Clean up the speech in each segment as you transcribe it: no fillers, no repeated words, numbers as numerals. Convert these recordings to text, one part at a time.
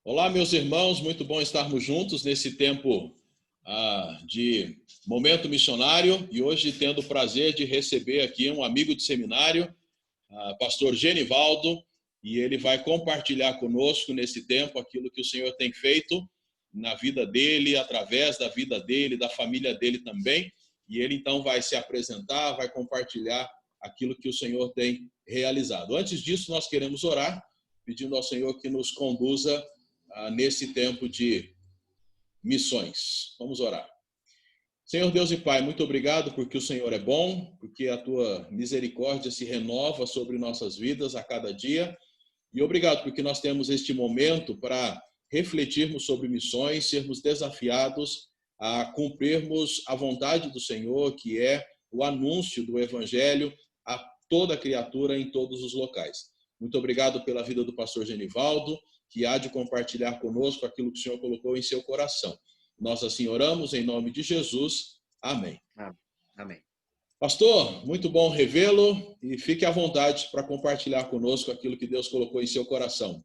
Olá, meus irmãos, muito bom estarmos juntos nesse tempo de momento missionário e hoje tendo o prazer de receber aqui um amigo de seminário, pastor Genivaldo, e ele vai compartilhar conosco nesse tempo aquilo que o Senhor tem feito na vida dele, através da vida dele, da família dele também, e ele então vai se apresentar, vai compartilhar aquilo que o Senhor tem realizado. Antes disso, nós queremos orar, pedindo ao Senhor que nos conduza nesse tempo de missões. Vamos orar. Senhor Deus e Pai, muito obrigado porque o Senhor é bom, porque a tua misericórdia se renova sobre nossas vidas a cada dia. E obrigado porque nós temos este momento para refletirmos sobre missões, sermos desafiados a cumprirmos a vontade do Senhor, que é o anúncio do Evangelho a toda criatura em todos os locais. Muito obrigado pela vida do pastor Genivaldo, que há de compartilhar conosco aquilo que o Senhor colocou em seu coração. Nós assim oramos em nome de Jesus. Amém. Amém. Pastor, muito bom revê-lo e fique à vontade para compartilhar conosco aquilo que Deus colocou em seu coração.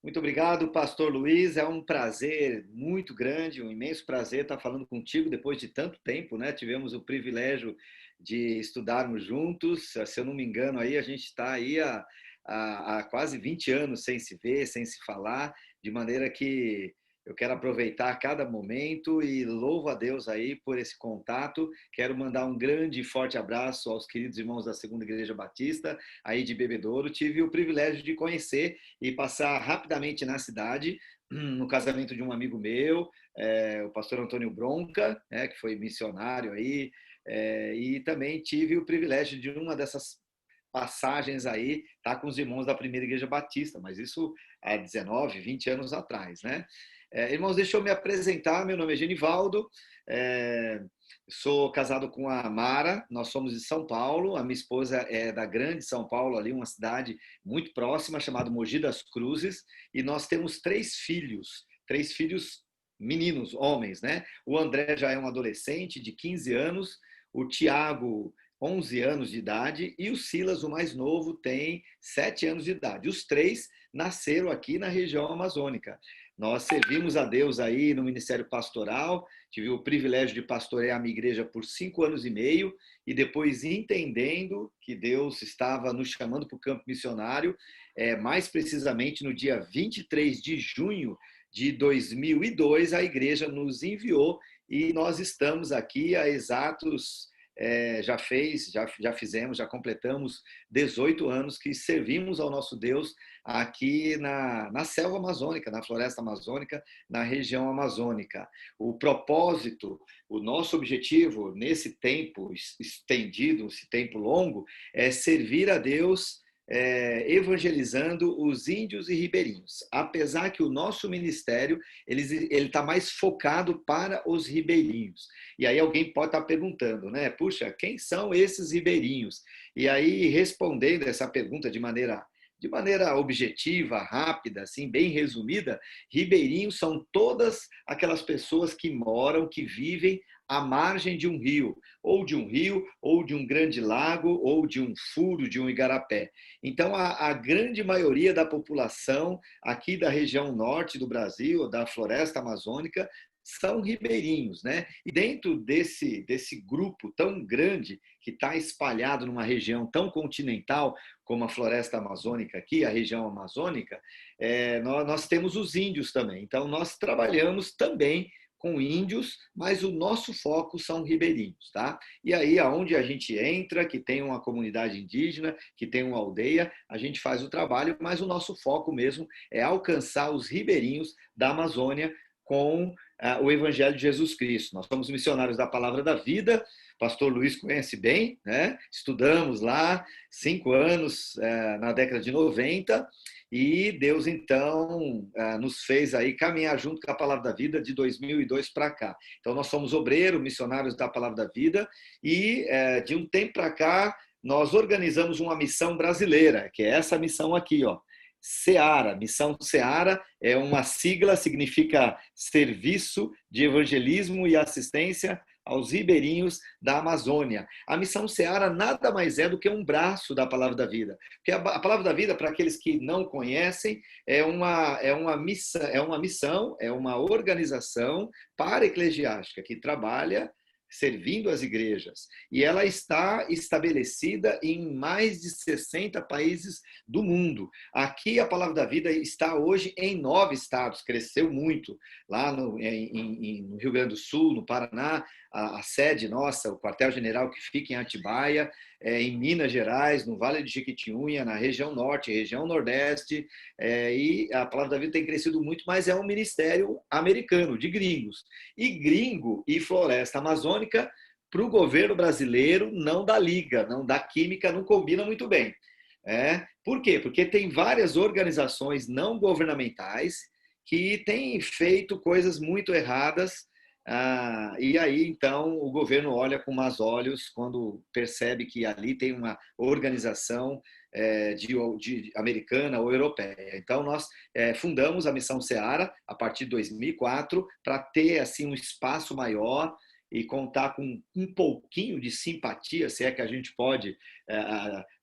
Muito obrigado, pastor Luiz. É um prazer muito grande, um imenso prazer estar falando contigo depois de tanto tempo, né? Tivemos o privilégio de estudarmos juntos. Se eu não me engano, aí a gente está aí há quase 20 anos sem se ver, sem se falar, de maneira que eu quero aproveitar cada momento e louvo a Deus aí por esse contato. Quero mandar um grande e forte abraço aos queridos irmãos da Segunda Igreja Batista, aí de Bebedouro. Tive o privilégio de conhecer e passar rapidamente na cidade, no casamento de um amigo meu, o pastor Antônio Bronca, que foi missionário aí, e também tive o privilégio de uma dessas passagens aí, tá com os irmãos da Primeira Igreja Batista, mas isso há 19, 20 anos atrás, né? Irmãos, deixa eu me apresentar. Meu nome é Genivaldo, sou casado com a Mara, nós somos de São Paulo, a minha esposa é da Grande São Paulo, ali uma cidade muito próxima, chamada Mogi das Cruzes, e nós temos três filhos meninos, homens, né? O André já é um adolescente de 15 anos, o Tiago, 11 anos de idade, e o Silas, o mais novo, tem 7 anos de idade. Os três nasceram aqui na região amazônica. Nós servimos a Deus aí no Ministério Pastoral, tive o privilégio de pastorear a minha igreja por 5 anos e meio, e depois entendendo que Deus estava nos chamando para o campo missionário, mais precisamente no dia 23 de junho de 2002, a igreja nos enviou e nós estamos aqui há exatos... já completamos 18 anos que servimos ao nosso Deus aqui na selva amazônica, na floresta amazônica, na região amazônica. O propósito, o nosso objetivo nesse tempo estendido, esse tempo longo, é servir a Deus evangelizando os índios e ribeirinhos. Apesar que o nosso ministério ele está mais focado para os ribeirinhos. E aí alguém pode estar perguntando, né? Puxa, quem são esses ribeirinhos? E aí, respondendo essa pergunta de maneira objetiva, rápida, assim, bem resumida, ribeirinhos são todas aquelas pessoas que moram, que vivem à margem de um rio, ou de um grande lago, ou de um furo, de um igarapé. Então, a grande maioria da população aqui da região norte do Brasil, da floresta amazônica, são ribeirinhos, né? E dentro desse grupo tão grande que está espalhado numa região tão continental como a floresta amazônica aqui, a região amazônica, nós temos os índios também. Então, nós trabalhamos também com índios, mas o nosso foco são ribeirinhos, tá? E aí, aonde a gente entra, que tem uma comunidade indígena, que tem uma aldeia, a gente faz o trabalho, mas o nosso foco mesmo é alcançar os ribeirinhos da Amazônia com o Evangelho de Jesus Cristo. Nós somos missionários da Palavra da Vida, pastor Luiz conhece bem, né? Estudamos lá 5 anos na década de 90, e Deus, então, nos fez aí caminhar junto com a Palavra da Vida de 2002 para cá. Então, nós somos obreiros, missionários da Palavra da Vida, e de um tempo para cá, nós organizamos uma missão brasileira, que é essa missão aqui, ó. SEARA, Missão SEARA é uma sigla, significa Serviço de Evangelismo e Assistência aos ribeirinhos da Amazônia. A Missão Seara nada mais é do que um braço da Palavra da Vida. Porque a Palavra da Vida, para aqueles que não conhecem, é uma missão, é uma organização para-eclesiástica que trabalha servindo as igrejas. E ela está estabelecida em mais de 60 países do mundo. Aqui a Palavra da Vida está hoje em 9 estados, cresceu muito. Lá no Rio Grande do Sul, no Paraná, a sede nossa, o quartel-general que fica em Atibaia, em Minas Gerais, no Vale de Jequitinhonha, na região norte, região nordeste, e a Palavra da Vida tem crescido muito, mas é um ministério americano, de gringos. E gringo e floresta amazônica, para o governo brasileiro, não dá liga, não dá química, não combina muito bem. Por quê? Porque tem várias organizações não governamentais que têm feito coisas muito erradas. E aí, então, o governo olha com maus olhos quando percebe que ali tem uma organização de americana ou europeia. Então, nós fundamos a Missão Seara a partir de 2004 para ter assim, um espaço maior e contar com um pouquinho de simpatia, se é que a gente pode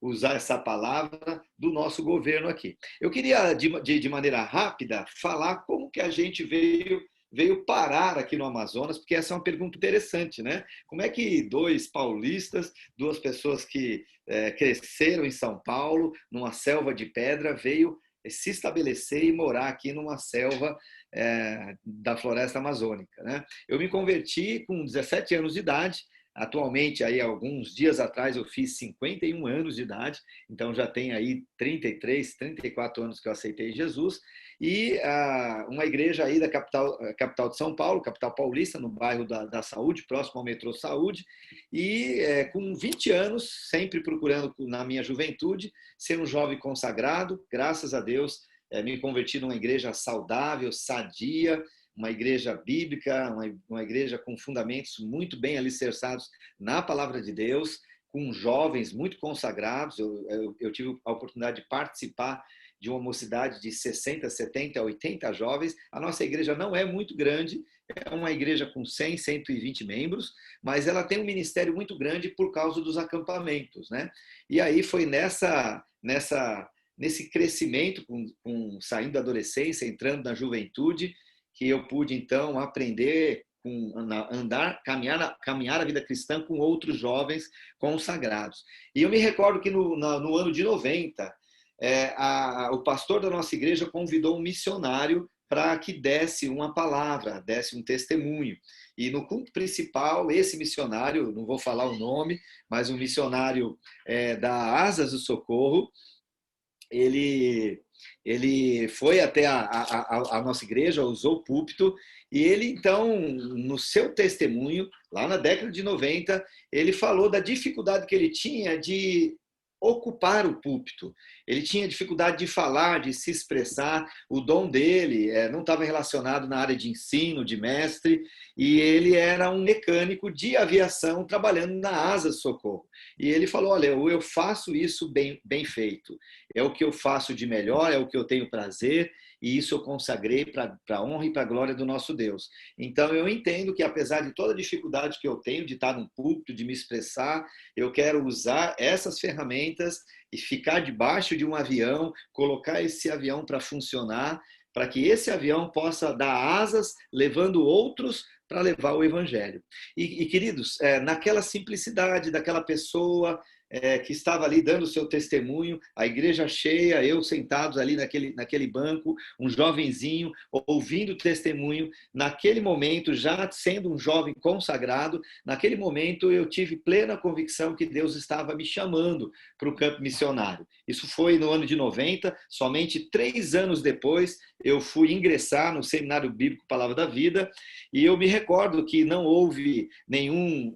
usar essa palavra, do nosso governo aqui. Eu queria, de maneira rápida, falar como que a gente veio parar aqui no Amazonas, porque essa é uma pergunta interessante, né? Como é que 2 paulistas, 2 pessoas que cresceram em São Paulo, numa selva de pedra, veio se estabelecer e morar aqui numa selva da floresta amazônica, né? Eu me converti com 17 anos de idade. Atualmente, aí, alguns dias atrás, eu fiz 51 anos de idade, então já tem aí 33, 34 anos que eu aceitei Jesus, e uma igreja aí da capital de São Paulo, capital paulista, no bairro da Saúde, próximo ao metrô Saúde, e com 20 anos, sempre procurando, na minha juventude, ser um jovem consagrado. Graças a Deus, me converti numa igreja saudável, sadia, uma igreja bíblica, uma igreja com fundamentos muito bem alicerçados na palavra de Deus, com jovens muito consagrados. Eu tive a oportunidade de participar de uma mocidade de 60, 70, 80 jovens. A nossa igreja não é muito grande, é uma igreja com 100, 120 membros, mas ela tem um ministério muito grande por causa dos acampamentos, né? E aí foi nesse crescimento, saindo da adolescência, entrando na juventude, que eu pude, então, aprender, caminhar a vida cristã com outros jovens consagrados. E eu me recordo que no ano de 90, o pastor da nossa igreja convidou um missionário para que desse uma palavra, desse um testemunho. E no culto principal, esse missionário, não vou falar o nome, mas um missionário da Asas do Socorro, ele foi até a nossa igreja, usou o púlpito, e ele, então, no seu testemunho, lá na década de 90, ele falou da dificuldade que ele tinha de ocupar o púlpito. Ele tinha dificuldade de falar, de se expressar. O dom dele não estava relacionado na área de ensino, de mestre, e ele era um mecânico de aviação trabalhando na Asa Socorro. E ele falou, olha, eu faço isso bem feito. É o que eu faço de melhor, é o que eu tenho prazer, e isso eu consagrei para a honra e para a glória do nosso Deus. Então, eu entendo que, apesar de toda a dificuldade que eu tenho de estar num púlpito, de me expressar, eu quero usar essas ferramentas e ficar debaixo de um avião, colocar esse avião para funcionar, para que esse avião possa dar asas, levando outros para levar o evangelho. E queridos, naquela simplicidade daquela pessoa que estava ali dando o seu testemunho, a igreja cheia, eu sentados ali naquele banco, um jovenzinho ouvindo o testemunho, naquele momento, já sendo um jovem consagrado, naquele momento eu tive plena convicção que Deus estava me chamando para o campo missionário. Isso foi no ano de 90, somente 3 anos depois eu fui ingressar no Seminário Bíblico Palavra da Vida, e eu me recordo que não houve nenhuma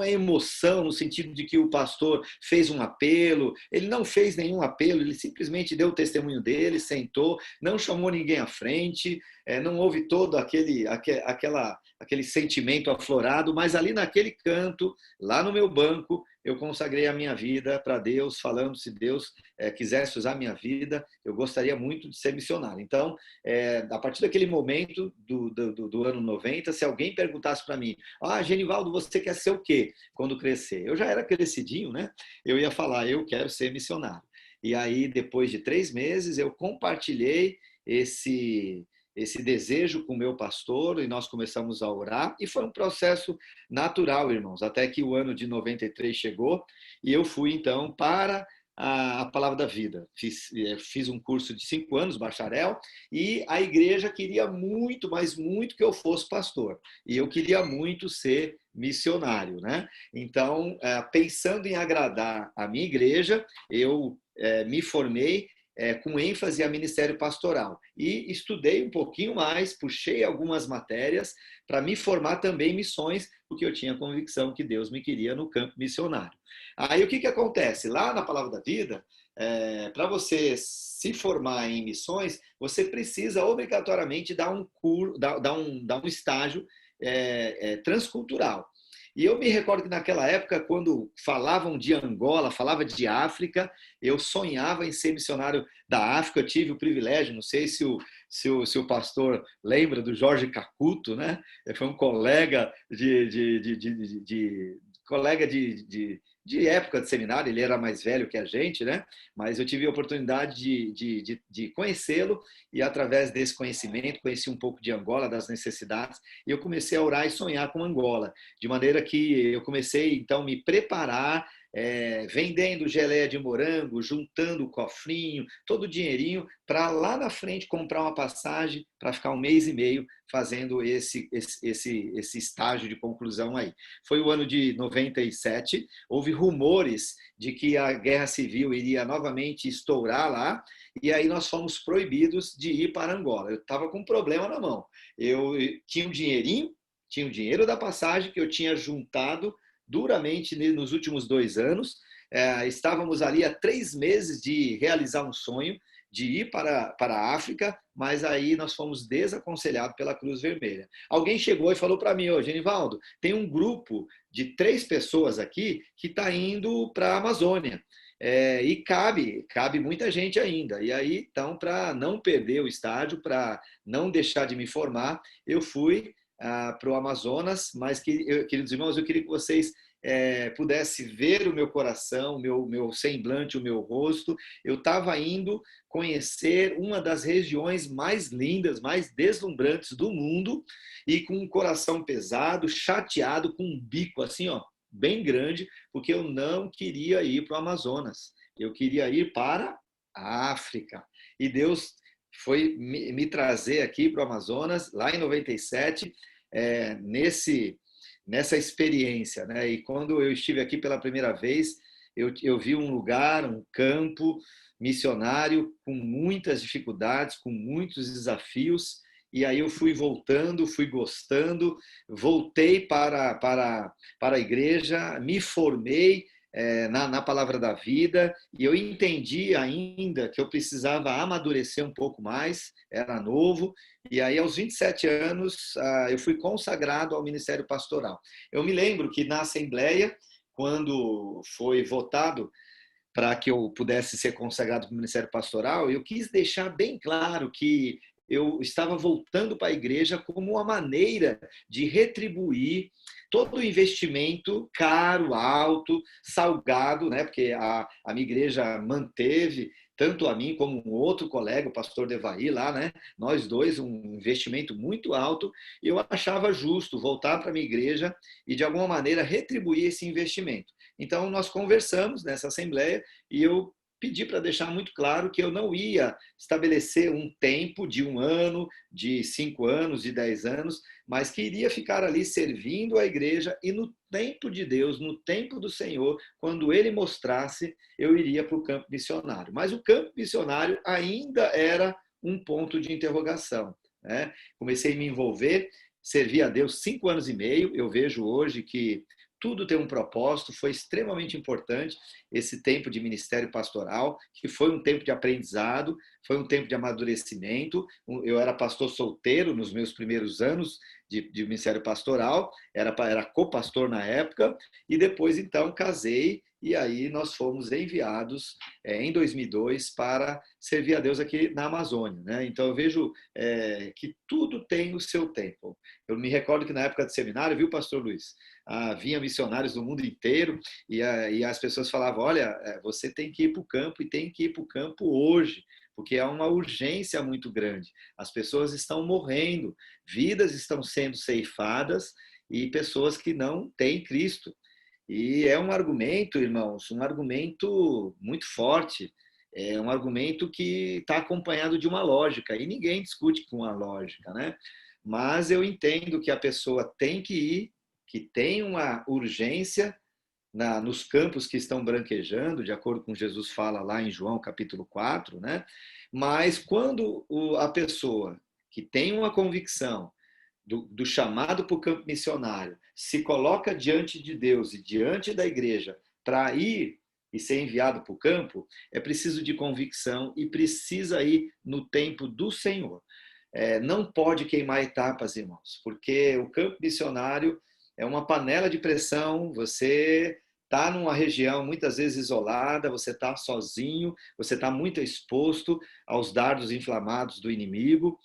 emoção no sentido de que o pastor fez um apelo. Ele não fez nenhum apelo, ele simplesmente deu o testemunho dele, sentou, não chamou ninguém à frente, não houve todo aquele sentimento aflorado, mas ali naquele canto, lá no meu banco, eu consagrei a minha vida para Deus, falando se Deus quisesse usar a minha vida, eu gostaria muito de ser missionário. Então, a partir daquele momento do ano 90, se alguém perguntasse para mim, Genivaldo, você quer ser o quê quando crescer? Eu já era crescidinho, né? Eu ia falar, eu quero ser missionário. E aí, depois de 3 meses, eu compartilhei esse desejo com o meu pastor e nós começamos a orar e foi um processo natural, irmãos, até que o ano de 93 chegou e eu fui então para a Palavra da Vida. Fiz um curso de 5 anos, bacharel, e a igreja queria muito, mas muito que eu fosse pastor. E eu queria muito ser missionário, né? Então, pensando em agradar a minha igreja, eu me formei com ênfase a ministério pastoral. E estudei um pouquinho mais, puxei algumas matérias para me formar também em missões, porque eu tinha convicção que Deus me queria no campo missionário. Aí o que acontece? Lá na Palavra da Vida, para você se formar em missões, você precisa obrigatoriamente dar um estágio transcultural. E eu me recordo que naquela época, quando falavam de Angola, falava de África, eu sonhava em ser missionário da África. Eu tive o privilégio, não sei se o pastor lembra do Jorge Cacuto, né? Foi um colega de época de seminário, ele era mais velho que a gente, né? Mas eu tive a oportunidade de conhecê-lo e, através desse conhecimento, conheci um pouco de Angola, das necessidades, e eu comecei a orar e sonhar com Angola, de maneira que eu comecei, então, a me preparar, vendendo geleia de morango, juntando o cofrinho, todo o dinheirinho, para lá na frente comprar uma passagem para ficar 1 mês e meio fazendo esse estágio de conclusão aí. Foi o ano de 97, houve rumores de que a guerra civil iria novamente estourar lá, e aí nós fomos proibidos de ir para Angola. Eu estava com um problema na mão. Eu tinha um dinheirinho, tinha o dinheiro da passagem que eu tinha juntado duramente nos últimos 2 anos. Estávamos ali há 3 meses de realizar um sonho, de ir para a África, mas aí nós fomos desaconselhados pela Cruz Vermelha. Alguém chegou e falou para mim, Genivaldo, tem um grupo de 3 pessoas aqui que está indo para a Amazônia. E cabe muita gente ainda. E aí, então, para não perder o estádio, para não deixar de me formar, eu fui para o Amazonas, mas, queridos irmãos, eu queria que vocês pudessem ver o meu coração, o meu semblante, o meu rosto. Eu estava indo conhecer uma das regiões mais lindas, mais deslumbrantes do mundo, e com um coração pesado, chateado, com um bico assim, bem grande, porque eu não queria ir para o Amazonas. Eu queria ir para a África. E Deus foi me trazer aqui para o Amazonas, lá em 97, nessa experiência, né? E quando eu estive aqui pela primeira vez, eu vi um lugar, um campo missionário com muitas dificuldades, com muitos desafios, e aí eu fui voltando, fui gostando, voltei para a igreja, me formei na Palavra da Vida, e eu entendi ainda que eu precisava amadurecer um pouco mais, era novo, e aí aos 27 anos eu fui consagrado ao ministério pastoral. Eu me lembro que na Assembleia, quando foi votado para que eu pudesse ser consagrado para o ministério pastoral, eu quis deixar bem claro que eu estava voltando para a igreja como uma maneira de retribuir todo o investimento caro, alto, salgado, né? Porque a minha igreja manteve, tanto a mim como um outro colega, o pastor Devaí lá, né? Nós dois, um investimento muito alto, e eu achava justo voltar para a minha igreja e, de alguma maneira, retribuir esse investimento. Então, nós conversamos nessa assembleia e eu pedi para deixar muito claro que eu não ia estabelecer um tempo de 1 ano, de 5 anos, de 10 anos, mas que iria ficar ali servindo a igreja, e no tempo de Deus, no tempo do Senhor, quando Ele mostrasse, eu iria para o campo missionário. Mas o campo missionário ainda era um ponto de interrogação, né? Comecei a me envolver, servi a Deus 5 anos e meio. Eu vejo hoje que tudo tem um propósito. Foi extremamente importante esse tempo de ministério pastoral, que foi um tempo de aprendizado, foi um tempo de amadurecimento. Eu era pastor solteiro nos meus primeiros anos de ministério pastoral, era co-pastor na época, e depois então casei, e aí nós fomos enviados em 2002 para servir a Deus aqui na Amazônia, né? Então eu vejo que tudo tem o seu tempo. Eu me recordo que na época de seminário, viu, pastor Luiz? Havia missionários do mundo inteiro e as pessoas falavam, olha, você tem que ir para o campo e tem que ir para o campo hoje, porque é uma urgência muito grande. As pessoas estão morrendo, vidas estão sendo ceifadas e pessoas que não têm Cristo. E é um argumento, irmãos, um argumento muito forte, é um argumento que está acompanhado de uma lógica, e ninguém discute com a lógica, né? Mas eu entendo que a pessoa tem que ir, que tem uma urgência nos campos que estão branquejando, de acordo com Jesus fala lá em João capítulo 4, né? Mas quando a pessoa que tem uma convicção do chamado para o campo missionário se coloca diante de Deus e diante da igreja para ir e ser enviado para o campo, é preciso de convicção e precisa ir no tempo do Senhor. Não pode queimar etapas, irmãos, porque o campo missionário é uma panela de pressão, você está numa região muitas vezes isolada, você está sozinho, você está muito exposto aos dardos inflamados do inimigo,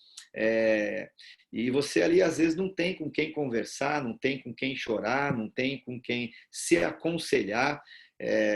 e você ali às vezes não tem com quem conversar, não tem com quem chorar, não tem com quem se aconselhar.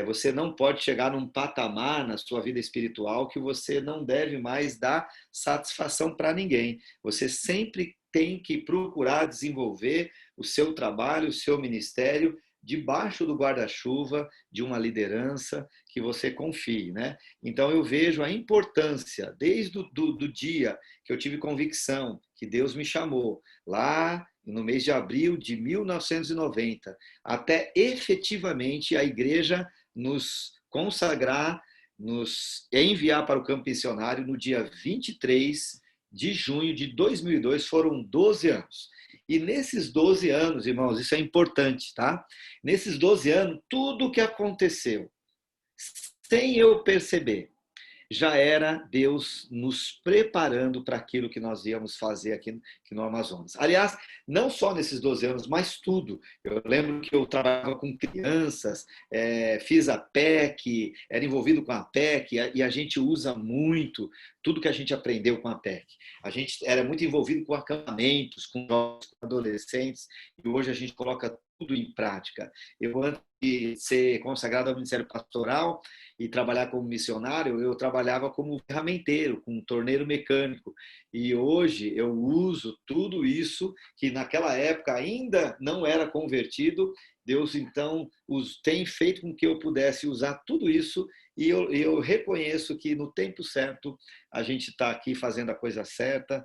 Você não pode chegar num patamar na sua vida espiritual que você não deve mais dar satisfação para ninguém. Você sempre tem que procurar desenvolver o seu trabalho, o seu ministério debaixo do guarda-chuva de uma liderança que você confie, né? Então eu vejo a importância, desde do dia que eu tive convicção que Deus me chamou, lá no mês de abril de 1990, até efetivamente a igreja nos consagrar, nos enviar para o campo missionário no dia 23 de junho de 2002, foram 12 anos. E nesses 12 anos, irmãos, isso é importante, tá? Nesses 12 anos, tudo o que aconteceu, sem eu perceber, já era Deus nos preparando para aquilo que nós íamos fazer aqui no Amazonas. Aliás, não só nesses 12 anos, mas tudo. Eu lembro que eu trabalhava com crianças, fiz a PEC, era envolvido com a PEC, e a gente usa muito tudo que a gente aprendeu com a PEC. A gente era muito envolvido com acampamentos, com jovens, com adolescentes, e hoje a gente coloca tudo em prática. Eu, antes de ser consagrado ao Ministério Pastoral e trabalhar como missionário, eu trabalhava como ferramenteiro, com um torneiro mecânico. E hoje eu uso tudo isso que naquela época ainda não era convertido. Deus, então, tem feito com que eu pudesse usar tudo isso e eu reconheço que no tempo certo a gente está aqui fazendo a coisa certa,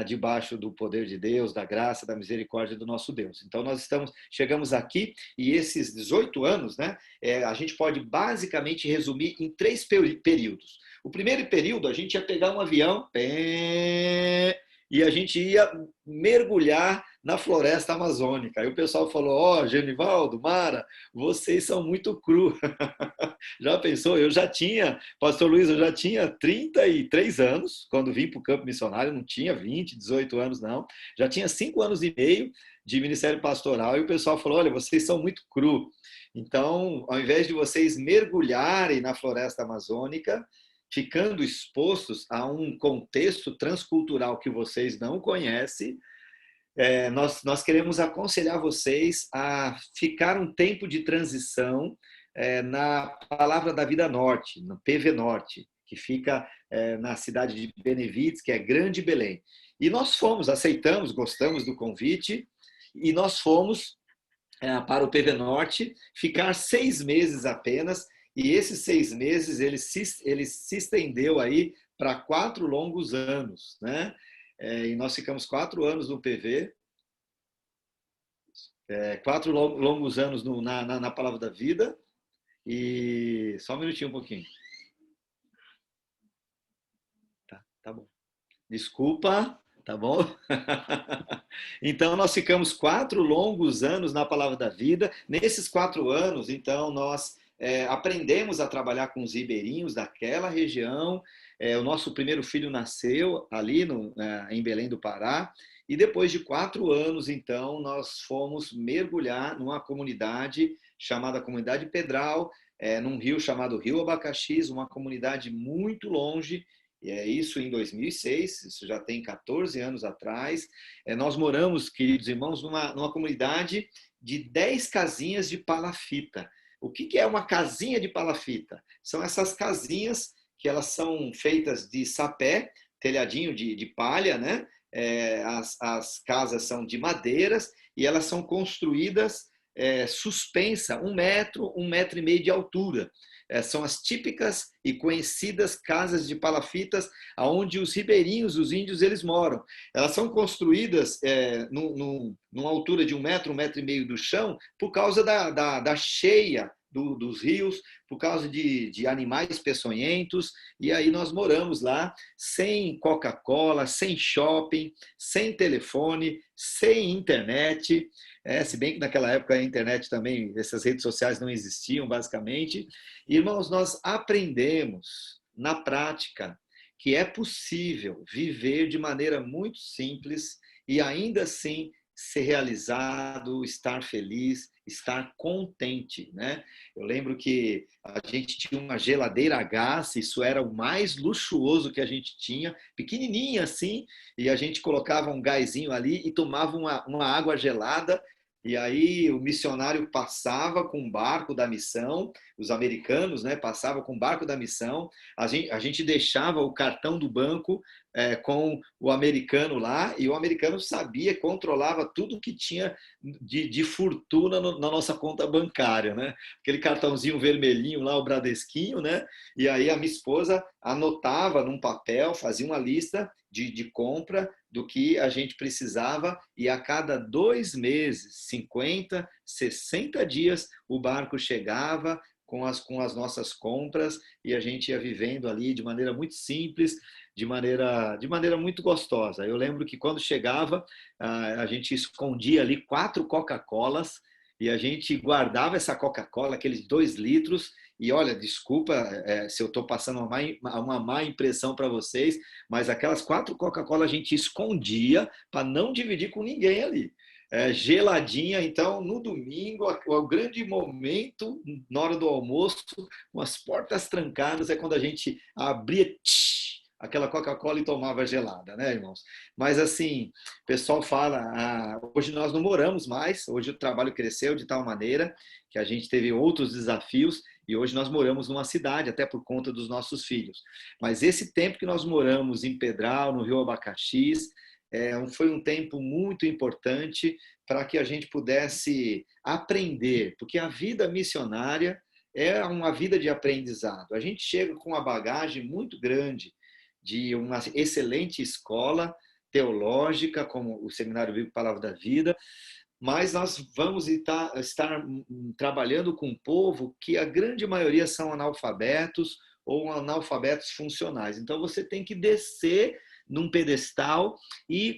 debaixo do poder de Deus, da graça, da misericórdia do nosso Deus. Então nós chegamos aqui e esses 18 anos, né, a gente pode basicamente resumir em 3 períodos. O primeiro período a gente ia pegar um avião e a gente ia mergulhar na floresta amazônica. Aí o pessoal falou, Genivaldo, Mara, vocês são muito cru. Já pensou? Pastor Luiz, eu já tinha 33 anos, quando vim para o campo missionário, não tinha 20, 18 anos, não. Já tinha 5 anos e meio de ministério pastoral, e o pessoal falou, olha, vocês são muito cru. Então, ao invés de vocês mergulharem na floresta amazônica, ficando expostos a um contexto transcultural que vocês não conhecem, nós queremos aconselhar vocês a ficar um tempo de transição na Palavra da Vida Norte, no PV Norte, que fica na cidade de Benevides, que é Grande Belém. E nós aceitamos, gostamos do convite, e nós fomos para o PV Norte, ficar 6 meses apenas, e esses 6 meses ele se estendeu aí para 4 longos anos, né? E nós ficamos 4 anos no PV, 4 longos anos na Palavra da Vida, e só um minutinho, um pouquinho. Tá bom. Desculpa, tá bom? Então, nós ficamos 4 longos anos na Palavra da Vida. Nesses 4 anos, então, nós aprendemos a trabalhar com os ribeirinhos daquela região. O nosso primeiro filho nasceu ali em Belém do Pará. E depois de 4 anos, então, nós fomos mergulhar numa comunidade chamada Comunidade Pedral, num rio chamado Rio Abacaxis, uma comunidade muito longe, e é isso em 2006, isso já tem 14 anos atrás. Nós moramos, queridos irmãos, numa comunidade de 10 casinhas de palafita. O que é uma casinha de palafita? São essas casinhas que elas são feitas de sapé, telhadinho de palha, né? As casas são de madeiras e elas são construídas suspensa 1 metro, 1,5 metros de altura. São as típicas e conhecidas casas de palafitas onde os ribeirinhos, os índios, eles moram. Elas são construídas numa altura de 1 metro, 1,5 metros do chão, por causa da cheia dos rios, por causa de animais peçonhentos, e aí nós moramos lá sem Coca-Cola, sem shopping, sem telefone, sem internet, se bem que naquela época a internet também, essas redes sociais não existiam basicamente. Irmãos, nós aprendemos na prática que é possível viver de maneira muito simples e ainda assim ser realizado, estar feliz, estar contente, né? Eu lembro que a gente tinha uma geladeira a gás, isso era o mais luxuoso que a gente tinha, pequenininha assim, e a gente colocava um gásinho ali e tomava uma água gelada. E aí o missionário passava com o barco da missão, os americanos, né, passavam com o barco da missão, a gente deixava o cartão do banco com o americano lá, e o americano sabia, controlava tudo que tinha de fortuna na nossa conta bancária, né? Aquele cartãozinho vermelhinho lá, o Bradesquinho, né? E aí a minha esposa anotava num papel, fazia uma lista de compra do que a gente precisava, e a cada 2 meses, 50, 60 dias, o barco chegava com as nossas compras e a gente ia vivendo ali de maneira muito simples, de maneira muito gostosa. Eu lembro que quando chegava, a gente escondia ali 4 Coca-Colas e a gente guardava essa Coca-Cola, aqueles 2 litros, e olha, desculpa se eu estou passando uma má impressão para vocês, mas aquelas 4 Coca-Cola a gente escondia para não dividir com ninguém ali. Geladinha, então no domingo, o grande momento, na hora do almoço, com as portas trancadas, é quando a gente abria aquela Coca-Cola e tomava gelada, né, irmãos? Mas assim, o pessoal fala, hoje nós não moramos mais, hoje o trabalho cresceu de tal maneira que a gente teve outros desafios e hoje nós moramos numa cidade, até por conta dos nossos filhos. Mas esse tempo que nós moramos em Pedral, no Rio Abacaxis, foi um tempo muito importante para que a gente pudesse aprender, porque a vida missionária é uma vida de aprendizado. A gente chega com uma bagagem muito grande de uma excelente escola teológica, como o Seminário Bíblico Palavra da Vida, mas nós vamos estar trabalhando com um povo que a grande maioria são analfabetos ou analfabetos funcionais. Então você tem que descer num pedestal e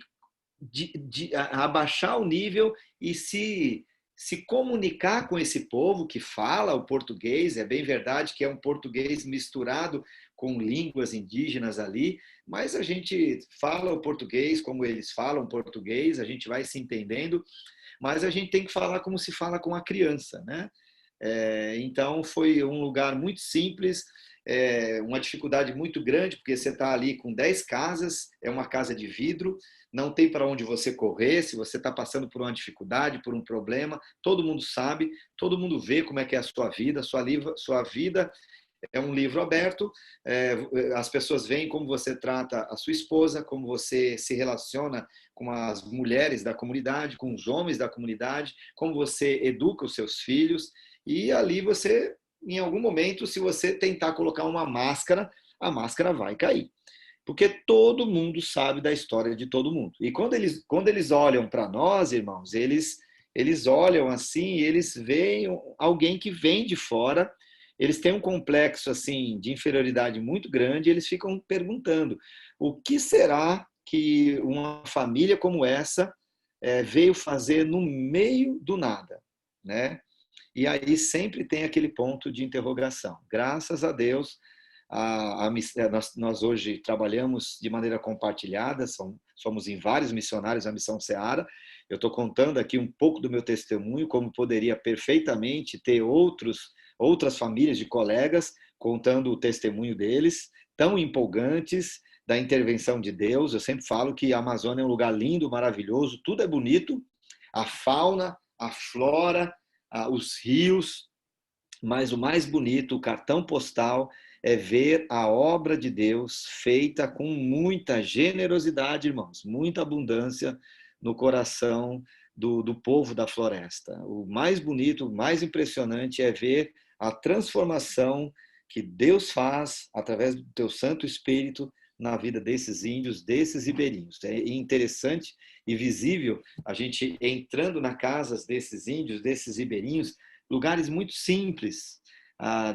abaixar o nível e se comunicar com esse povo que fala o português. É bem verdade que é um português misturado com línguas indígenas ali, mas a gente fala o português como eles falam português, a gente vai se entendendo, mas a gente tem que falar como se fala com a criança, né? Então foi um lugar muito simples, uma dificuldade muito grande, porque você está ali com 10 casas, é uma casa de vidro, não tem para onde você correr, se você está passando por uma dificuldade, por um problema, todo mundo sabe, todo mundo vê como é que é a sua vida é um livro aberto, as pessoas veem como você trata a sua esposa, como você se relaciona com as mulheres da comunidade, com os homens da comunidade, como você educa os seus filhos, e ali você, em algum momento, se você tentar colocar uma máscara, a máscara vai cair. Porque todo mundo sabe da história de todo mundo. E quando eles olham para nós, irmãos, eles olham assim, e eles veem alguém que vem de fora, eles têm um complexo assim de inferioridade muito grande, e eles ficam perguntando: o que será que uma família como essa veio fazer no meio do nada, né? E aí sempre tem aquele ponto de interrogação. Graças a Deus, Nós hoje trabalhamos de maneira compartilhada, somos em vários missionários na Missão Seara. Eu estou contando aqui um pouco do meu testemunho, como poderia perfeitamente ter outras famílias de colegas contando o testemunho deles, tão empolgantes da intervenção de Deus. Eu sempre falo que a Amazônia é um lugar lindo, maravilhoso, tudo é bonito, a fauna, a flora, os rios, mas o mais bonito, o cartão postal, é ver a obra de Deus feita com muita generosidade, irmãos, muita abundância no coração do povo da floresta. O mais bonito, o mais impressionante é ver a transformação que Deus faz através do teu Santo Espírito na vida desses índios, desses ribeirinhos. É interessante e visível a gente entrando nas casas desses índios, desses ribeirinhos, lugares muito simples.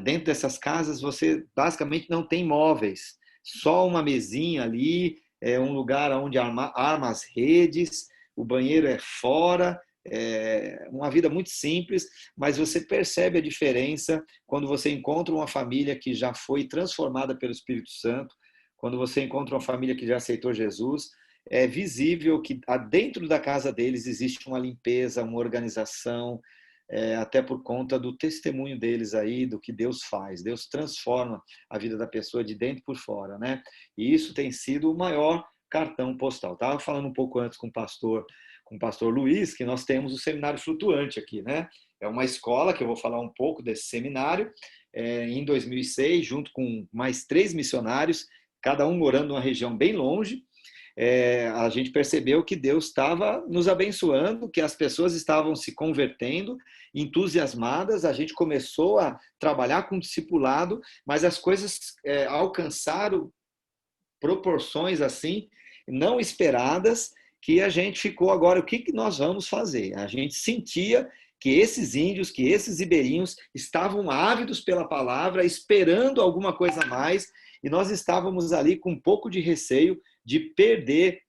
Dentro dessas casas você basicamente não tem móveis, só uma mesinha ali, é um lugar onde arma as redes, o banheiro é fora, é uma vida muito simples, mas você percebe a diferença quando você encontra uma família que já foi transformada pelo Espírito Santo, quando você encontra uma família que já aceitou Jesus. É visível que dentro da casa deles existe uma limpeza, uma organização, até por conta do testemunho deles aí, do que Deus faz. Deus transforma a vida da pessoa de dentro por fora, né? E isso tem sido o maior cartão postal. Estava falando um pouco antes com o pastor Luiz, que nós temos o Seminário Flutuante aqui, né? É uma escola que eu vou falar um pouco desse seminário. Em 2006, junto com mais 3 missionários, cada um morando numa região bem longe, a gente percebeu que Deus estava nos abençoando, que as pessoas estavam se convertendo, entusiasmadas. A gente começou a trabalhar com discipulado, mas as coisas alcançaram proporções assim não esperadas, que a gente ficou agora, o que nós vamos fazer? A gente sentia que esses índios, que esses ribeirinhos estavam ávidos pela palavra, esperando alguma coisa a mais, e nós estávamos ali com um pouco de receio de perder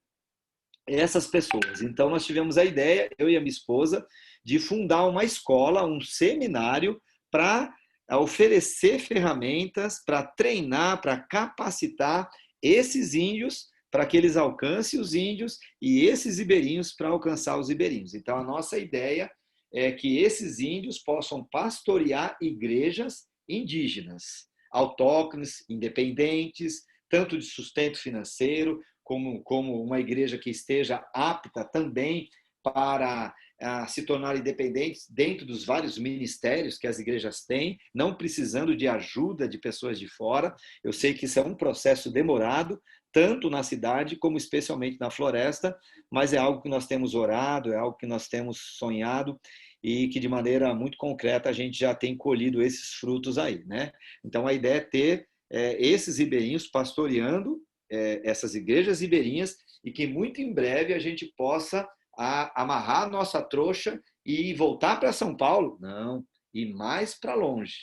essas pessoas. Então nós tivemos a ideia, eu e a minha esposa, de fundar uma escola, um seminário para oferecer ferramentas, para treinar, para capacitar esses índios para que eles alcancem os índios e esses ribeirinhos para alcançar os ribeirinhos. Então a nossa ideia é que esses índios possam pastorear igrejas indígenas, autóctones, independentes, tanto de sustento financeiro, como uma igreja que esteja apta também para se tornar independentes dentro dos vários ministérios que as igrejas têm, não precisando de ajuda de pessoas de fora. Eu sei que isso é um processo demorado, tanto na cidade como especialmente na floresta, mas é algo que nós temos orado, é algo que nós temos sonhado e que de maneira muito concreta a gente já tem colhido esses frutos aí, né? Então a ideia é ter esses ribeirinhos pastoreando essas igrejas ribeirinhas e que muito em breve a gente possa amarrar a nossa trouxa e voltar para São Paulo? Não, ir mais para longe.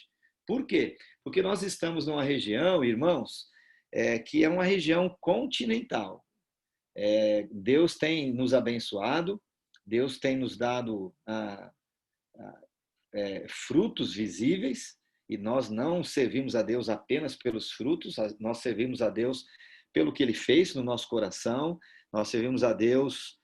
Por quê? Porque nós estamos numa região, irmãos, que é uma região continental. Deus tem nos abençoado, Deus tem nos dado frutos visíveis, e nós não servimos a Deus apenas pelos frutos, nós servimos a Deus pelo que Ele fez no nosso coração, nós servimos a Deus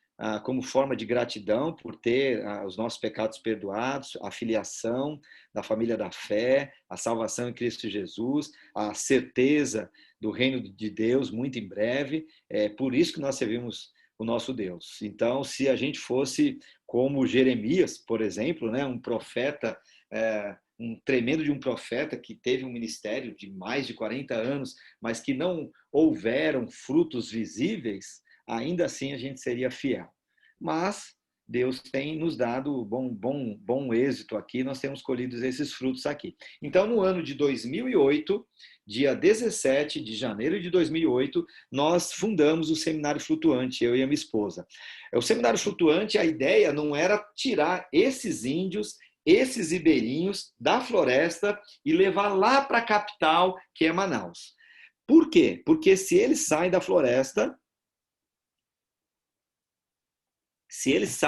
como forma de gratidão por ter os nossos pecados perdoados, a filiação da família da fé, a salvação em Cristo Jesus, a certeza do reino de Deus muito em breve. É por isso que nós servimos o nosso Deus. Então, se a gente fosse como Jeremias, por exemplo, né, um profeta, um tremendo de um profeta que teve um ministério de mais de 40 anos, mas que não houveram frutos visíveis, ainda assim a gente seria fiel. Mas Deus tem nos dado bom êxito aqui, nós temos colhido esses frutos aqui. Então, no ano de 2008, dia 17 de janeiro de 2008, nós fundamos o Seminário Flutuante, eu e a minha esposa. O Seminário Flutuante, a ideia não era tirar esses índios, esses ribeirinhos da floresta e levar lá para a capital, que é Manaus. Por quê? Porque se eles saem da floresta, se eles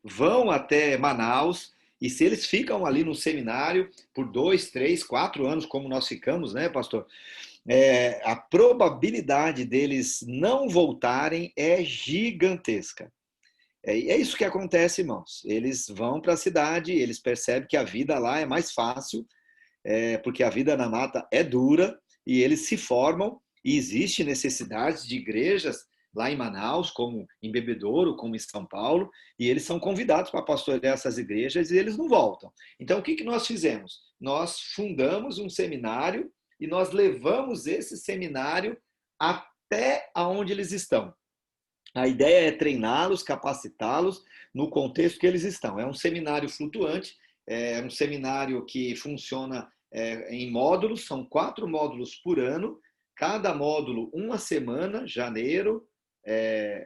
vão até Manaus E se eles ficam ali no seminário por 2, 3, 4 anos, como nós ficamos, né, pastor? A probabilidade deles não voltarem é gigantesca. É isso que acontece, irmãos. Eles vão para a cidade, eles percebem que a vida lá é mais fácil, porque a vida na mata é dura, e eles se formam, e existe necessidade de igrejas lá em Manaus, como em Bebedouro, como em São Paulo, e eles são convidados para pastorear essas igrejas e eles não voltam. Então, o que nós fizemos? Nós fundamos um seminário e nós levamos esse seminário até aonde eles estão. A ideia é treiná-los, capacitá-los no contexto que eles estão. É um seminário flutuante, é um seminário que funciona em módulos, são 4 módulos por ano, cada módulo uma semana, janeiro,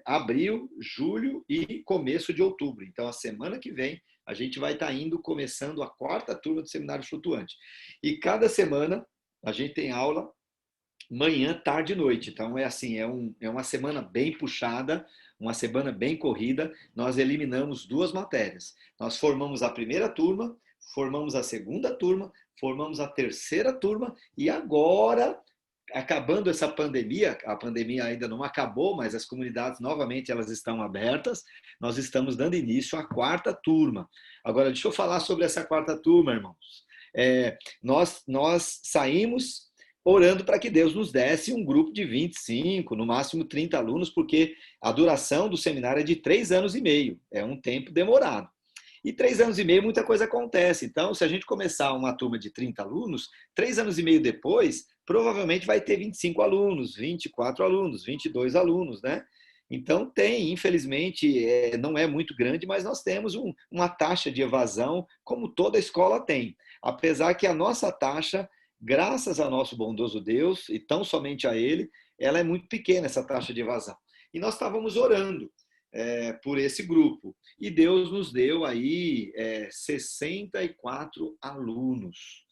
abril, julho e começo de outubro. Então, a semana que vem, a gente vai estar começando a 4ª turma do seminário flutuante. E cada semana a gente tem aula manhã, tarde e noite. Então, é uma semana bem puxada, uma semana bem corrida. Nós eliminamos 2 matérias. Nós formamos a primeira turma, formamos a segunda turma, formamos a terceira turma e agora, acabando essa pandemia, a pandemia ainda não acabou, mas as comunidades novamente elas estão abertas, nós estamos dando início à 4ª turma. Agora, deixa eu falar sobre essa 4ª turma, irmãos. Nós saímos orando para que Deus nos desse um grupo de 25, no máximo 30 alunos, porque a duração do seminário é de 3 anos e meio, é um tempo demorado. E 3 anos e meio, muita coisa acontece. Então, se a gente começar uma turma de 30 alunos, 3 anos e meio depois, provavelmente vai ter 25 alunos, 24 alunos, 22 alunos, né? Então, infelizmente, não é muito grande, mas nós temos uma taxa de evasão, como toda escola tem. Apesar que a nossa taxa, graças ao nosso bondoso Deus, e tão somente a Ele, ela é muito pequena, essa taxa de evasão. E nós estávamos orando por esse grupo. E Deus nos deu aí 64 alunos.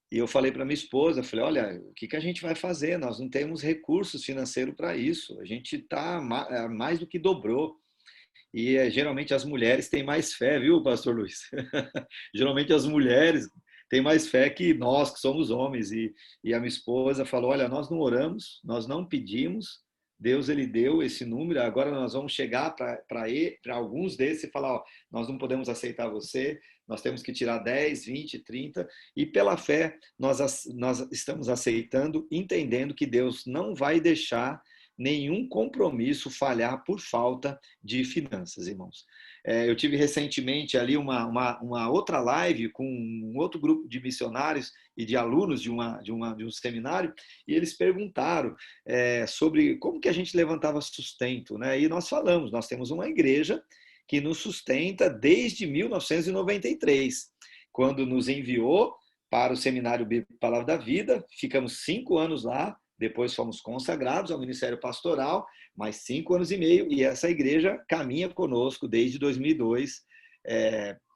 E eu falei para minha esposa, falei, olha, o que a gente vai fazer? Nós não temos recursos financeiros para isso. A gente está mais do que dobrou. E geralmente as mulheres têm mais fé, viu, pastor Luiz? Geralmente as mulheres têm mais fé que nós, que somos homens. E a minha esposa falou, olha, nós não oramos, nós não pedimos, Deus ele deu esse número, agora nós vamos chegar para alguns desses e falar, ó, nós não podemos aceitar você, nós temos que tirar 10, 20, 30, e pela fé nós estamos aceitando, entendendo que Deus não vai deixar nenhum compromisso falhar por falta de finanças, irmãos. Eu tive recentemente ali uma outra live com um outro grupo de missionários e de alunos de um seminário, e eles perguntaram sobre como que a gente levantava sustento, né? E nós falamos, nós temos uma igreja que nos sustenta desde 1993, quando nos enviou para o Seminário Bíblico Palavra da Vida, ficamos 5 anos lá, depois fomos consagrados ao Ministério Pastoral, mais 5 anos e meio, e essa igreja caminha conosco desde 2002,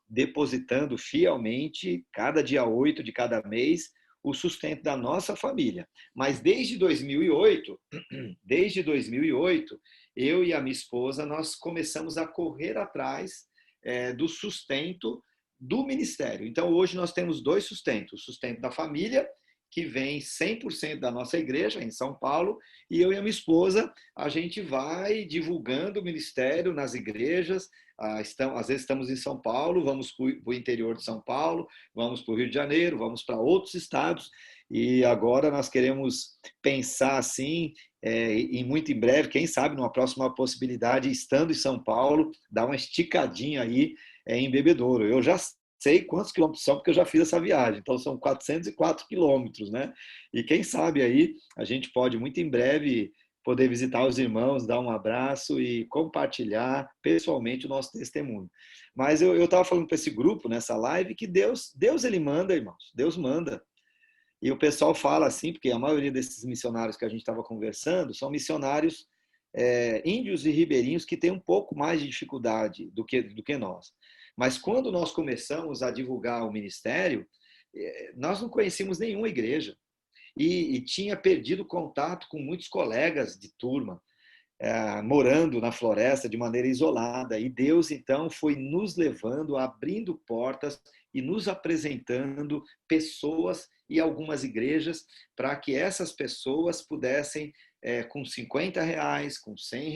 depositando fielmente, cada dia 8 de cada mês, o sustento da nossa família. Mas desde 2008, eu e a minha esposa, nós começamos a correr atrás do sustento do ministério. Então, hoje nós temos 2 sustentos, o sustento da família, que vem 100% da nossa igreja em São Paulo, e eu e a minha esposa, a gente vai divulgando o ministério nas igrejas, às vezes estamos em São Paulo, vamos para o interior de São Paulo, vamos para o Rio de Janeiro, vamos para outros estados, e agora nós queremos pensar assim, e muito em breve, quem sabe numa próxima possibilidade, estando em São Paulo, dar uma esticadinha aí em Bebedouro. Eu já sei quantos quilômetros são, porque eu já fiz essa viagem. Então, são 404 quilômetros, né? E quem sabe aí a gente pode, muito em breve, poder visitar os irmãos, dar um abraço e compartilhar pessoalmente o nosso testemunho. Mas eu estava falando para esse grupo, nessa live, que Deus ele manda, irmãos. Deus manda. E o pessoal fala assim, porque a maioria desses missionários que a gente estava conversando são missionários índios e ribeirinhos que têm um pouco mais de dificuldade do que nós. Mas quando nós começamos a divulgar o ministério, nós não conhecíamos nenhuma igreja e tinha perdido contato com muitos colegas de turma. morando na floresta de maneira isolada. E Deus, então, foi nos levando, abrindo portas e nos apresentando pessoas e algumas igrejas para que essas pessoas pudessem, com R$ 50, com R$ 100,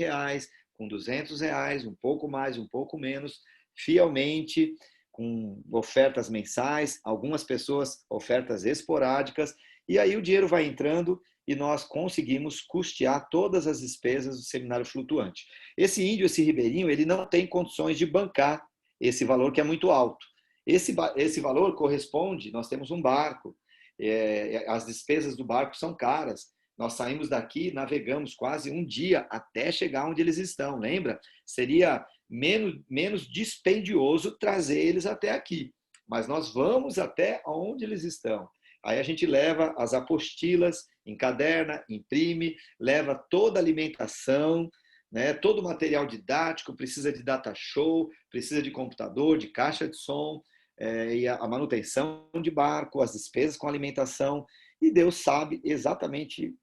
com R$ 200, um pouco mais, um pouco menos, fielmente, com ofertas mensais, algumas pessoas ofertas esporádicas, e aí o dinheiro vai entrando e nós conseguimos custear todas as despesas do seminário flutuante. Esse índio, esse ribeirinho, ele não tem condições de bancar esse valor que é muito alto. Esse valor corresponde, nós temos um barco, as despesas do barco são caras. Nós saímos daqui, navegamos quase um dia até chegar onde eles estão, lembra? Seria menos dispendioso trazer eles até aqui, mas nós vamos até onde eles estão. Aí a gente leva as apostilas, encaderna, imprime, leva toda a alimentação, né, todo o material didático, precisa de data show, precisa de computador, de caixa de som, e a manutenção de barco, as despesas com alimentação, e Deus sabe exatamente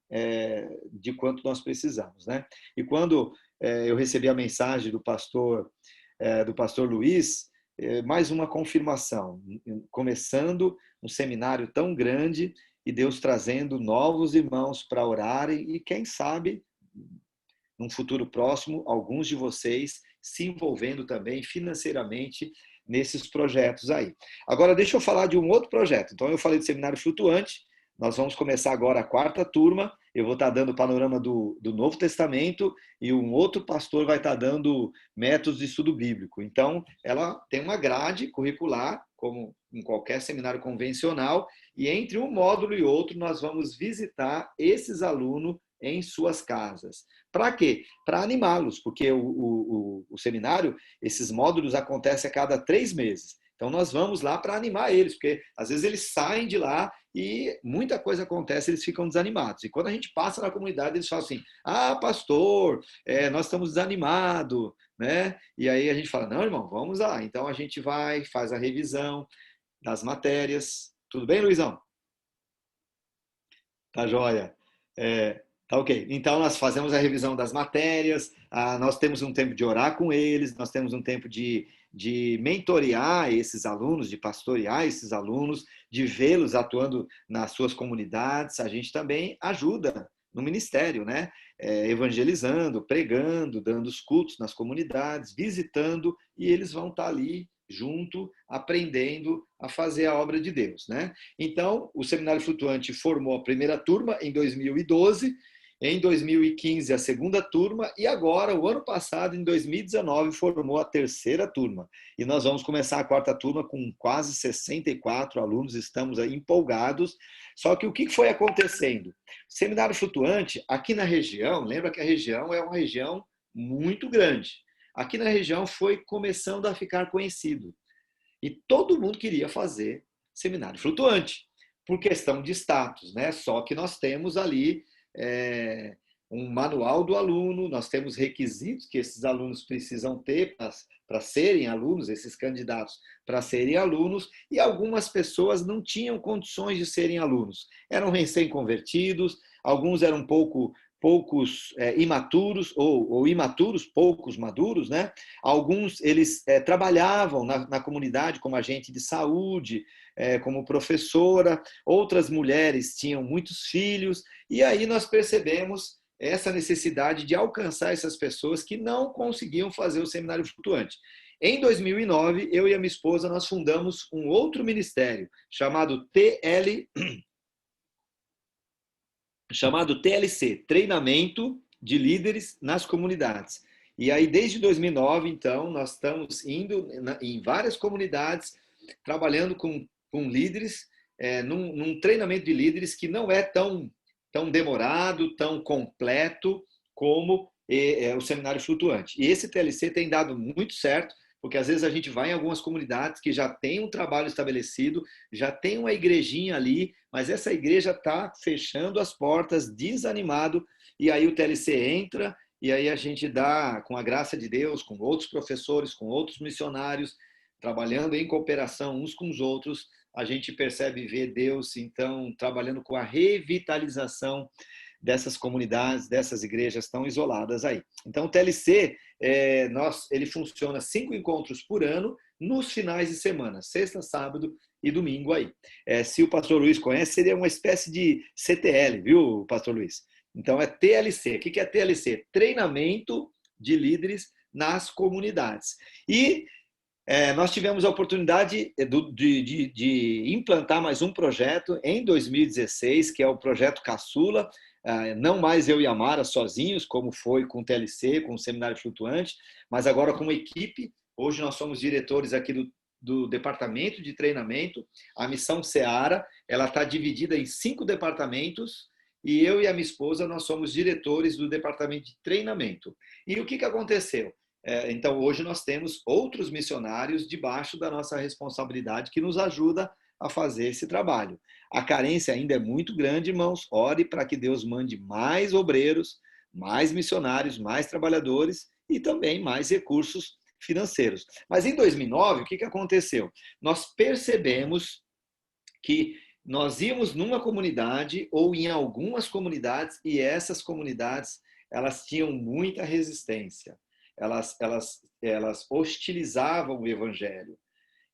de quanto nós precisamos, né? E quando eu recebi a mensagem do pastor Luiz, mais uma confirmação, começando um seminário tão grande e Deus trazendo novos irmãos para orarem e quem sabe, num futuro próximo, alguns de vocês se envolvendo também financeiramente nesses projetos aí. Agora, deixa eu falar de um outro projeto. Então, eu falei do seminário flutuante, nós vamos começar agora a 4ª turma, eu vou estar dando o panorama do Novo Testamento e um outro pastor vai estar dando métodos de estudo bíblico. Então, ela tem uma grade curricular, como em qualquer seminário convencional, e entre um módulo e outro nós vamos visitar esses alunos em suas casas. Para quê? Para animá-los, porque o seminário, esses módulos acontecem a cada 3 meses. Então, nós vamos lá para animar eles, porque às vezes eles saem de lá e muita coisa acontece, eles ficam desanimados. E quando a gente passa na comunidade, eles falam assim, pastor, nós estamos desanimados, né? E aí a gente fala, não, irmão, vamos lá. Então, a gente vai, faz a revisão das matérias. Tudo bem, Luizão? Tá joia. Tá ok. Então, nós fazemos a revisão das matérias, nós temos um tempo de orar com eles, nós temos um tempo de mentorear esses alunos, de pastorear esses alunos, de vê-los atuando nas suas comunidades. A gente também ajuda no ministério, né? Evangelizando, pregando, dando os cultos nas comunidades, visitando, e eles vão estar ali junto, aprendendo a fazer a obra de Deus, né? Então, o Seminário Flutuante formou a primeira turma em 2012, em 2015 a segunda turma e agora, o ano passado, em 2019, formou a terceira turma. E nós vamos começar a 4ª turma com quase 64 alunos, estamos aí empolgados. Só que o que foi acontecendo? O Seminário Flutuante, aqui na região, lembra que a região é uma região muito grande. Aqui na região foi começando a ficar conhecido. E todo mundo queria fazer seminário flutuante, por questão de status, né? Só que nós temos ali um manual do aluno, nós temos requisitos que esses alunos precisam ter para serem alunos, esses candidatos para serem alunos, e algumas pessoas não tinham condições de serem alunos. Eram recém-convertidos, alguns eram poucos imaturos ou imaturos, poucos maduros, né? Alguns eles trabalhavam na comunidade como agente de saúde, como professora, outras mulheres tinham muitos filhos, e aí nós percebemos essa necessidade de alcançar essas pessoas que não conseguiam fazer o seminário flutuante. Em 2009, eu e a minha esposa, nós fundamos um outro ministério chamado TLC, Treinamento de Líderes nas Comunidades. E aí, desde 2009, então, nós estamos indo em várias comunidades, trabalhando com líderes, num treinamento de líderes que não é tão demorado, tão completo como o Seminário Flutuante. E esse TLC tem dado muito certo, porque às vezes a gente vai em algumas comunidades que já tem um trabalho estabelecido, já tem uma igrejinha ali, mas essa igreja está fechando as portas, desanimado, e aí o TLC entra, e aí a gente dá, com a graça de Deus, com outros professores, com outros missionários, trabalhando em cooperação uns com os outros, a gente percebe e vê Deus, então, trabalhando com a revitalização dessas comunidades, dessas igrejas tão isoladas aí. Então, o TLC, ele funciona 5 encontros por ano, nos finais de semana, sexta, sábado e domingo aí. Se o pastor Luiz conhece, seria uma espécie de CTL, viu, pastor Luiz? Então, é TLC. O que é TLC? Treinamento de líderes nas comunidades. E nós tivemos a oportunidade de implantar mais um projeto em 2016, que é o Projeto Caçula, não mais eu e a Mara sozinhos, como foi com o TLC, com o Seminário Flutuante, mas agora com uma equipe. Hoje nós somos diretores aqui do Departamento de Treinamento. A Missão Seara, ela está dividida em 5 departamentos, e eu e a minha esposa, nós somos diretores do Departamento de Treinamento. E o que aconteceu? Então, hoje nós temos outros missionários debaixo da nossa responsabilidade que nos ajuda a fazer esse trabalho. A carência ainda é muito grande, irmãos. Ore para que Deus mande mais obreiros, mais missionários, mais trabalhadores e também mais recursos financeiros. Mas em 2009, o que aconteceu? Nós percebemos que nós íamos numa comunidade ou em algumas comunidades e essas comunidades, elas tinham muita resistência. Elas hostilizavam o evangelho.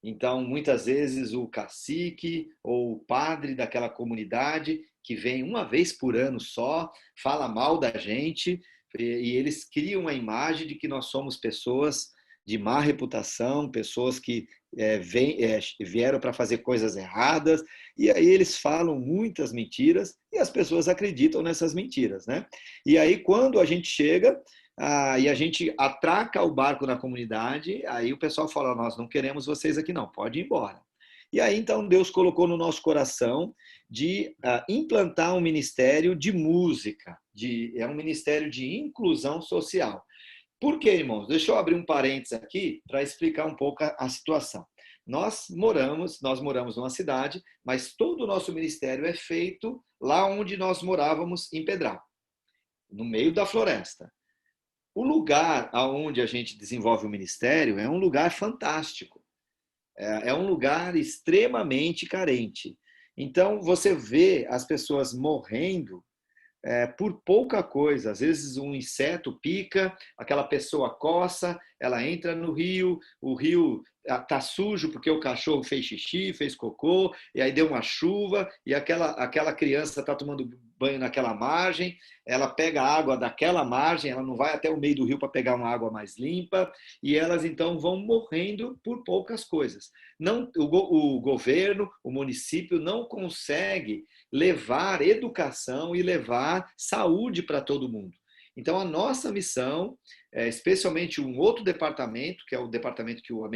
Então, muitas vezes, o cacique ou o padre daquela comunidade, que vem uma vez por ano só, fala mal da gente, e eles criam a imagem de que nós somos pessoas de má reputação, pessoas que vieram para fazer coisas erradas, e aí eles falam muitas mentiras, e as pessoas acreditam nessas mentiras, né? E aí, quando a gente chega... e a gente atraca o barco na comunidade, aí o pessoal fala, nós não queremos vocês aqui não, pode ir embora. E aí, então, Deus colocou no nosso coração de implantar um ministério de música, é um ministério de inclusão social. Por quê, irmãos? Deixa eu abrir um parênteses aqui para explicar um pouco a situação. Nós moramos numa cidade, mas todo o nosso ministério é feito lá onde nós morávamos, em Pedral, no meio da floresta. O lugar onde a gente desenvolve o ministério é um lugar fantástico. É um lugar extremamente carente. Então, você vê as pessoas morrendo por pouca coisa. Às vezes um inseto pica, aquela pessoa coça, ela entra no rio, o rio está sujo porque o cachorro fez xixi, fez cocô, e aí deu uma chuva, e aquela criança está tomando banho naquela margem, ela pega a água daquela margem, ela não vai até o meio do rio para pegar uma água mais limpa, e elas então vão morrendo por poucas coisas. Não, o governo, o município não consegue levar educação e levar saúde para todo mundo. Então, a nossa missão, especialmente um outro departamento, que é o departamento que o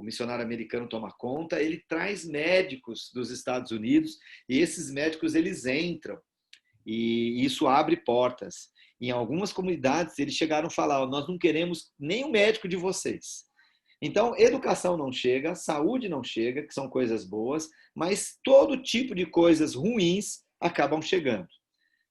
missionário americano toma conta, ele traz médicos dos Estados Unidos e esses médicos eles entram e isso abre portas. Em algumas comunidades, eles chegaram a falar, nós não queremos nenhum médico de vocês. Então, educação não chega, saúde não chega, que são coisas boas, mas todo tipo de coisas ruins acabam chegando.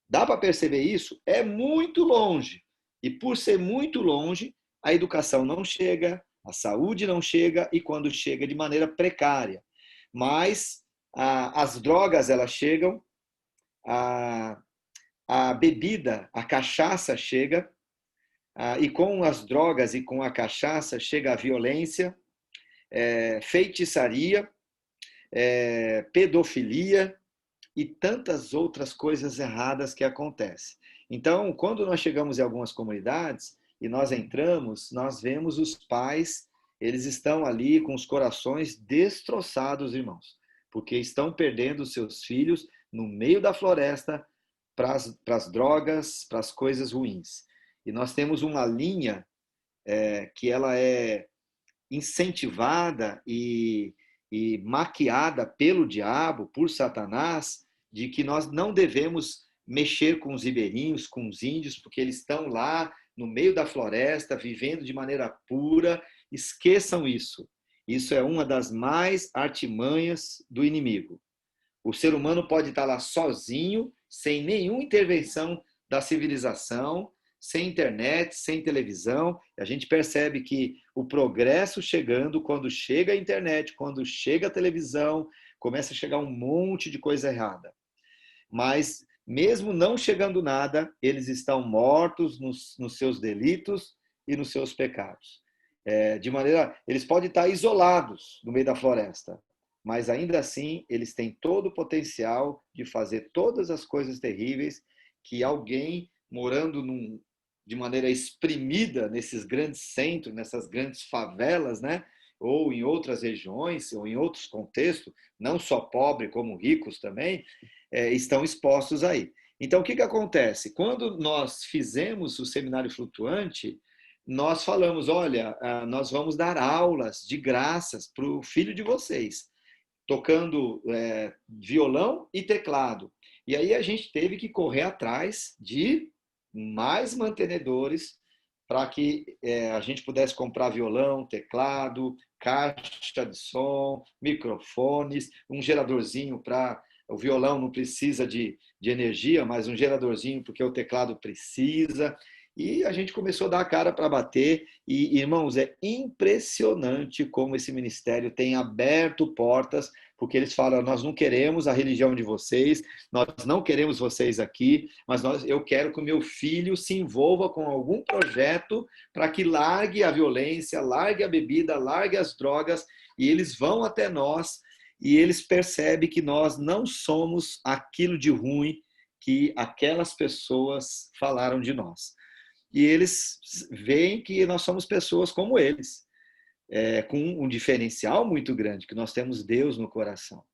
Dá para perceber isso? É muito longe. E por ser muito longe, a educação não chega, a saúde não chega e quando chega de maneira precária. Mas as drogas, elas chegam, a bebida, a cachaça chega, e com as drogas e com a cachaça chega a violência, feitiçaria, pedofilia e tantas outras coisas erradas que acontecem. Então, quando nós chegamos em algumas comunidades e nós entramos, nós vemos os pais, eles estão ali com os corações destroçados, irmãos, porque estão perdendo os seus filhos no meio da floresta para as drogas, para as coisas ruins. E nós temos uma linha que ela é incentivada e maquiada pelo diabo, por Satanás, de que nós não devemos mexer com os ribeirinhos, com os índios, porque eles estão lá no meio da floresta, vivendo de maneira pura. Esqueçam isso. Isso é uma das mais artimanhas do inimigo. O ser humano pode estar lá sozinho, sem nenhuma intervenção da civilização, sem internet, sem televisão. A gente percebe que o progresso chegando, quando chega a internet, quando chega a televisão, começa a chegar um monte de coisa errada. Mas mesmo não chegando nada, eles estão mortos nos seus delitos e nos seus pecados. De maneira, eles podem estar isolados no meio da floresta, mas ainda assim eles têm todo o potencial de fazer todas as coisas terríveis que alguém morando de maneira exprimida nesses grandes centros, nessas grandes favelas, né? Ou em outras regiões, ou em outros contextos, não só pobres como ricos também, estão expostos aí. Então, o que acontece? Quando nós fizemos o seminário flutuante, nós falamos, olha, nós vamos dar aulas de graças para o filho de vocês, tocando violão e teclado. E aí a gente teve que correr atrás de mais mantenedores para que a gente pudesse comprar violão, teclado, caixa de som, microfones, um geradorzinho para... O violão não precisa de energia, mas um geradorzinho porque o teclado precisa. E a gente começou a dar a cara para bater. E, irmãos, é impressionante como esse ministério tem aberto portas, porque eles falam, nós não queremos a religião de vocês, nós não queremos vocês aqui, mas eu quero que o meu filho se envolva com algum projeto para que largue a violência, largue a bebida, largue as drogas, e eles vão até nós, e eles percebem que nós não somos aquilo de ruim que aquelas pessoas falaram de nós. E eles veem que nós somos pessoas como eles, com um diferencial muito grande, que nós temos Deus no coração.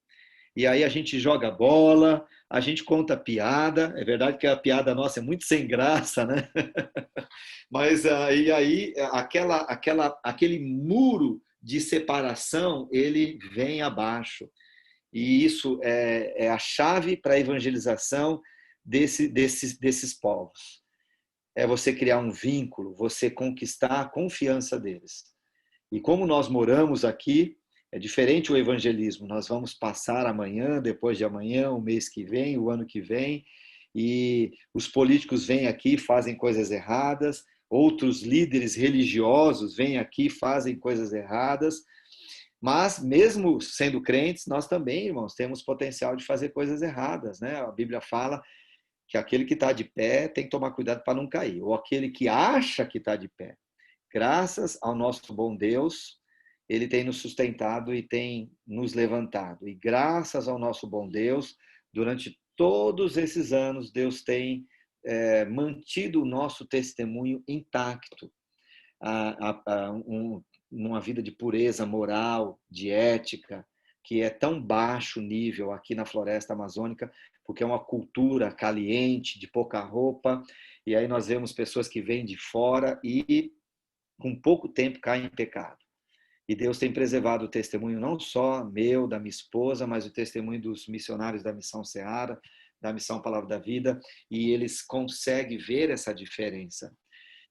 E aí a gente joga bola, a gente conta piada, é verdade que a piada nossa é muito sem graça, né? Mas e aí aquele muro de separação, ele vem abaixo. E isso é a chave para a evangelização desses povos. É você criar um vínculo, você conquistar a confiança deles. E como nós moramos aqui, é diferente o evangelismo. Nós vamos passar amanhã, depois de amanhã, o mês que vem, o ano que vem, e os políticos vêm aqui, fazem coisas erradas, outros líderes religiosos vêm aqui, fazem coisas erradas, mas mesmo sendo crentes, nós também, irmãos, temos potencial de fazer coisas erradas, né? A Bíblia fala que aquele que está de pé tem que tomar cuidado para não cair, ou aquele que acha que está de pé. Graças ao nosso bom Deus, ele tem nos sustentado e tem nos levantado. E graças ao nosso bom Deus, durante todos esses anos, Deus tem mantido o nosso testemunho intacto, numa vida de pureza moral, de ética, que é tão baixo nível aqui na floresta amazônica, porque é uma cultura caliente, de pouca roupa, e aí nós vemos pessoas que vêm de fora e com pouco tempo caem em pecado. E Deus tem preservado o testemunho não só meu, da minha esposa, mas o testemunho dos missionários da Missão Seara, da Missão Palavra da Vida, e eles conseguem ver essa diferença.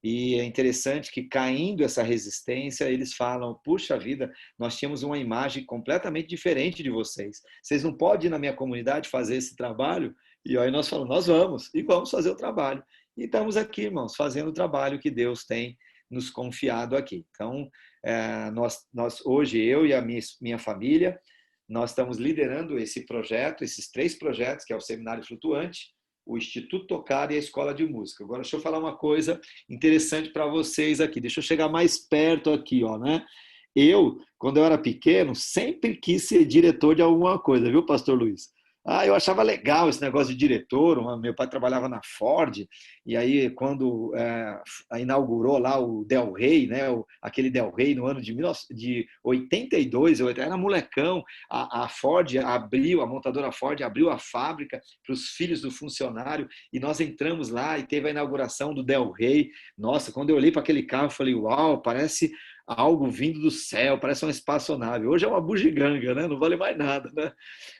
E é interessante que, caindo essa resistência, eles falam, puxa vida, nós tínhamos uma imagem completamente diferente de vocês. Vocês não podem ir na minha comunidade fazer esse trabalho? E aí nós falamos, nós vamos, e vamos fazer o trabalho. E estamos aqui, irmãos, fazendo o trabalho que Deus tem nos confiado aqui. Então, nós hoje, eu e a minha família, nós estamos liderando esse projeto, esses 3 projetos, que é o Seminário Flutuante, o Instituto Tocar e a Escola de Música. Agora, deixa eu falar uma coisa interessante para vocês aqui. Deixa eu chegar mais perto aqui, ó, né? Eu, quando eu era pequeno, sempre quis ser diretor de alguma coisa, viu, Pastor Luiz? Eu achava legal esse negócio de diretor. Meu pai trabalhava na Ford, e aí quando inaugurou lá o Del Rey, né, aquele Del Rey no ano de 82, eu era molecão, a Ford abriu, a montadora Ford abriu a fábrica para os filhos do funcionário, e nós entramos lá e teve a inauguração do Del Rey. Nossa, quando eu olhei para aquele carro, eu falei, uau, parece algo vindo do céu, parece uma espaçonave. Hoje é uma bugiganga, né? Não vale mais nada, né?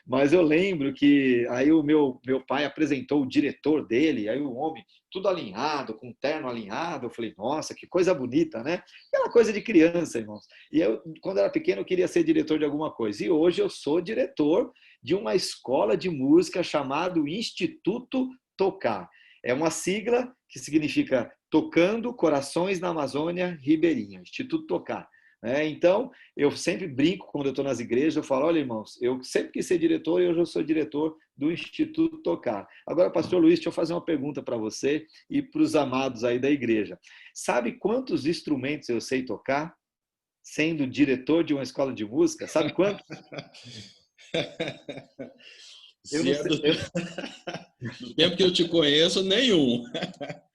Mas eu lembro que aí o meu pai apresentou o diretor dele, aí o homem tudo alinhado, com terno alinhado. Eu falei, nossa, que coisa bonita, né? Aquela coisa de criança, irmãos. E eu, quando era pequeno, eu queria ser diretor de alguma coisa. E hoje eu sou diretor de uma escola de música chamada Instituto Tocar. É uma sigla que significa Tocando Corações na Amazônia Ribeirinha, Instituto Tocar. Então, eu sempre brinco quando eu estou nas igrejas, eu falo, olha, irmãos, eu sempre quis ser diretor e hoje eu sou diretor do Instituto Tocar. Agora, pastor Luiz, deixa eu fazer uma pergunta para você e para os amados aí da igreja. Sabe quantos instrumentos eu sei tocar, sendo diretor de uma escola de música? Sabe quantos? Eu Se não é sei, do tempo que eu te conheço, nenhum.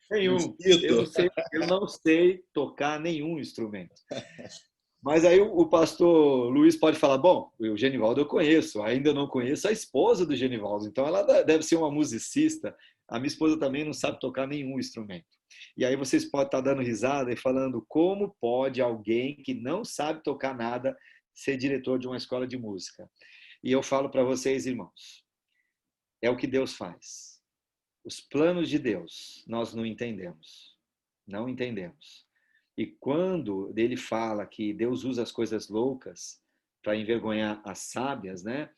nenhum. Mosquito. Eu não sei tocar nenhum instrumento. Mas aí o pastor Luiz pode falar, bom, o Genivaldo eu conheço, ainda não conheço a esposa do Genivaldo, então ela deve ser uma musicista. A minha esposa também não sabe tocar nenhum instrumento. E aí vocês podem estar dando risada e falando, como pode alguém que não sabe tocar nada ser diretor de uma escola de música? E eu falo para vocês, irmãos, é o que Deus faz. Os planos de Deus nós não entendemos. Não entendemos. E quando ele fala que Deus usa as coisas loucas para envergonhar as sábias, né?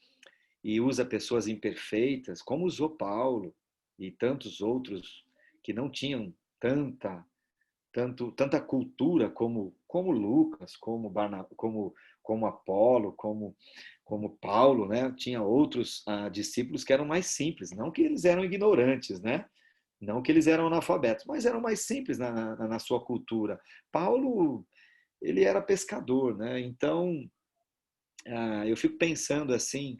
E usa pessoas imperfeitas, como usou Paulo e tantos outros que não tinham tanta cultura como Lucas, como Apolo, como Paulo, né? Tinha outros discípulos que eram mais simples, não que eles eram ignorantes, né? Não que eles eram analfabetos, mas eram mais simples na sua cultura. Paulo, ele era pescador, né? Então, eu fico pensando assim,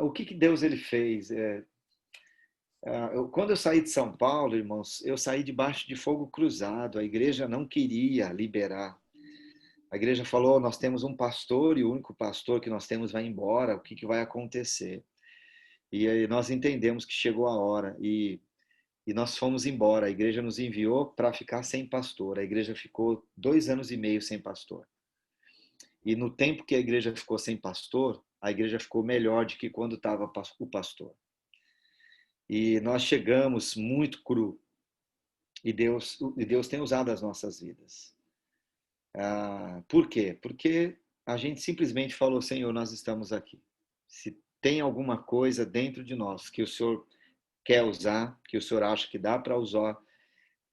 o que Deus ele fez? Quando eu saí de São Paulo, irmãos, eu saí debaixo de fogo cruzado. A igreja não queria liberar. A igreja falou: nós temos um pastor e o único pastor que nós temos vai embora. O que vai acontecer? E aí nós entendemos que chegou a hora e nós fomos embora. A igreja nos enviou para ficar sem pastor. A igreja ficou 2 anos e meio sem pastor. E no tempo que a igreja ficou sem pastor, a igreja ficou melhor do que quando estava o pastor. E nós chegamos muito cru. E Deus tem usado as nossas vidas. Por quê? Porque a gente simplesmente falou, Senhor, nós estamos aqui. Se tem alguma coisa dentro de nós que o Senhor quer usar, que o Senhor acha que dá para usar,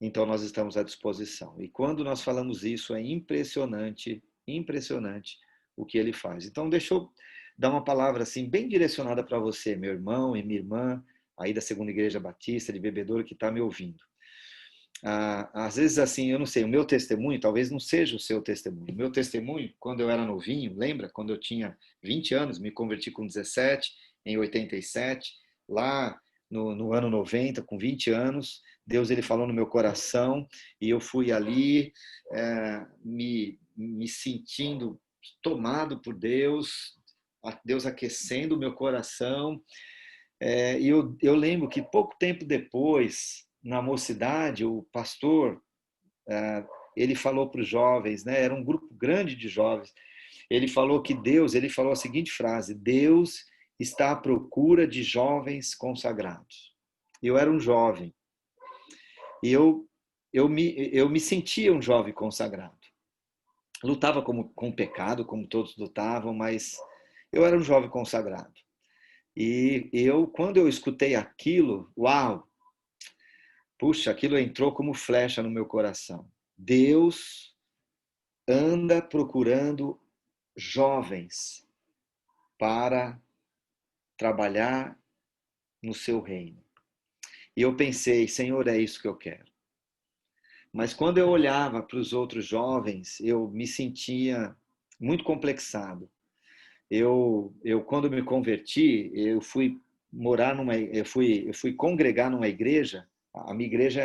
então nós estamos à disposição. E quando nós falamos isso, é impressionante, impressionante o que ele faz. Então, deixa eu dar uma palavra assim bem direcionada para você, meu irmão e minha irmã, aí da Segunda Igreja Batista de Bebedouro, que está me ouvindo. Às vezes, assim, eu não sei, o meu testemunho talvez não seja o seu testemunho. O meu testemunho, quando eu era novinho, lembra? Quando eu tinha 20 anos, me converti com 17, em 87, lá no ano 90, com 20 anos, Deus ele falou no meu coração e eu fui ali me sentindo tomado por Deus, Deus aquecendo o meu coração. E eu lembro que pouco tempo depois, na mocidade, o pastor, ele falou para os jovens, né? Era um grupo grande de jovens, ele falou que ele falou a seguinte frase: Deus está à procura de jovens consagrados. Eu era um jovem e eu me sentia um jovem consagrado. Lutava com o pecado, como todos lutavam, mas eu era um jovem consagrado. E quando eu escutei aquilo, uau! Puxa, aquilo entrou como flecha no meu coração. Deus anda procurando jovens para trabalhar no seu reino. E eu pensei, Senhor, é isso que eu quero. Mas quando eu olhava para os outros jovens, eu me sentia muito complexado. Quando me converti, eu fui eu fui congregar numa igreja. A minha igreja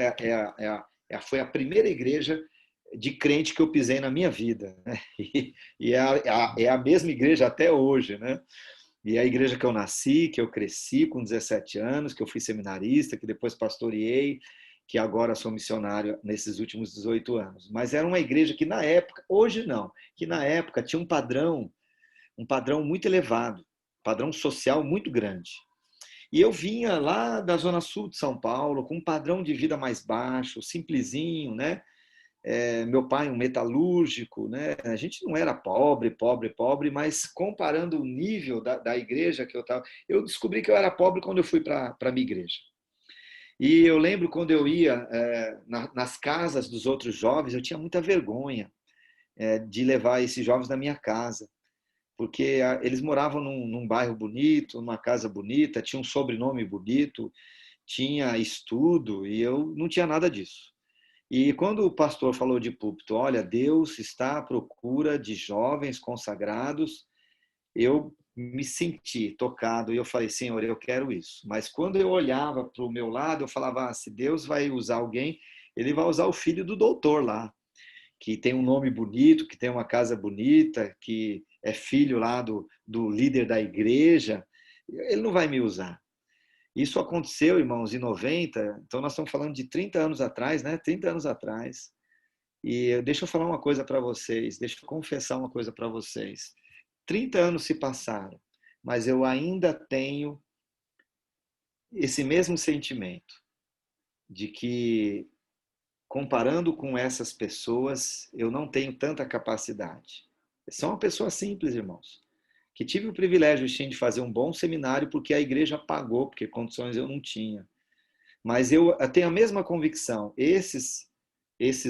foi a primeira igreja de crente que eu pisei na minha vida, né? E é a mesma igreja até hoje, né? E é a igreja que eu nasci, que eu cresci com 17 anos, que eu fui seminarista, que depois pastoreei, que agora sou missionário nesses últimos 18 anos. Mas era uma igreja que na época, hoje não, que na época tinha um padrão muito elevado, padrão social muito grande. E eu vinha lá da zona sul de São Paulo, com um padrão de vida mais baixo, simplesinho, né? Meu pai um metalúrgico, né? A gente não era pobre, mas comparando o nível da igreja que eu estava, eu descobri que eu era pobre quando eu fui para a minha igreja. E eu lembro quando eu ia nas casas dos outros jovens, eu tinha muita vergonha. de levar esses jovens na minha casa, porque eles moravam num bairro bonito, numa casa bonita, tinha um sobrenome bonito, tinha estudo, e eu não tinha nada disso. E quando o pastor falou de púlpito, olha, Deus está à procura de jovens consagrados, eu me senti tocado e eu falei, Senhor, eu quero isso. Mas quando eu olhava para o meu lado, eu falava, se Deus vai usar alguém, ele vai usar o filho do doutor lá, que tem um nome bonito, que tem uma casa bonita, que é filho lá do líder da igreja. Ele não vai me usar. Isso aconteceu, irmãos, em 90, então nós estamos falando de 30 anos atrás, né? 30 anos atrás. E deixa eu falar uma coisa para vocês, deixa eu confessar uma coisa para vocês. 30 anos se passaram, mas eu ainda tenho esse mesmo sentimento de que, comparando com essas pessoas, eu não tenho tanta capacidade. São uma pessoa simples, irmãos, que tive o privilégio de fazer um bom seminário porque a igreja pagou, porque condições eu não tinha. Mas eu tenho a mesma convicção. Esses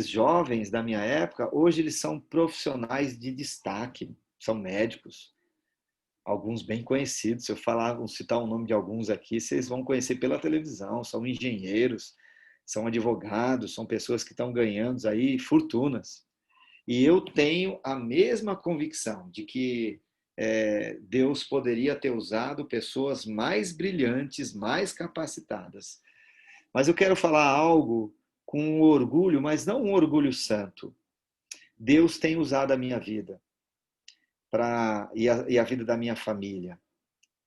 jovens da minha época, hoje eles são profissionais de destaque, são médicos, alguns bem conhecidos. Se eu falar, vou citar o nome de alguns aqui, vocês vão conhecer pela televisão, são engenheiros, são advogados, são pessoas que estão ganhando aí fortunas. E eu tenho a mesma convicção de que Deus poderia ter usado pessoas mais brilhantes, mais capacitadas. Mas eu quero falar algo com um orgulho, mas não um orgulho santo. Deus tem usado a minha vida e a vida da minha família,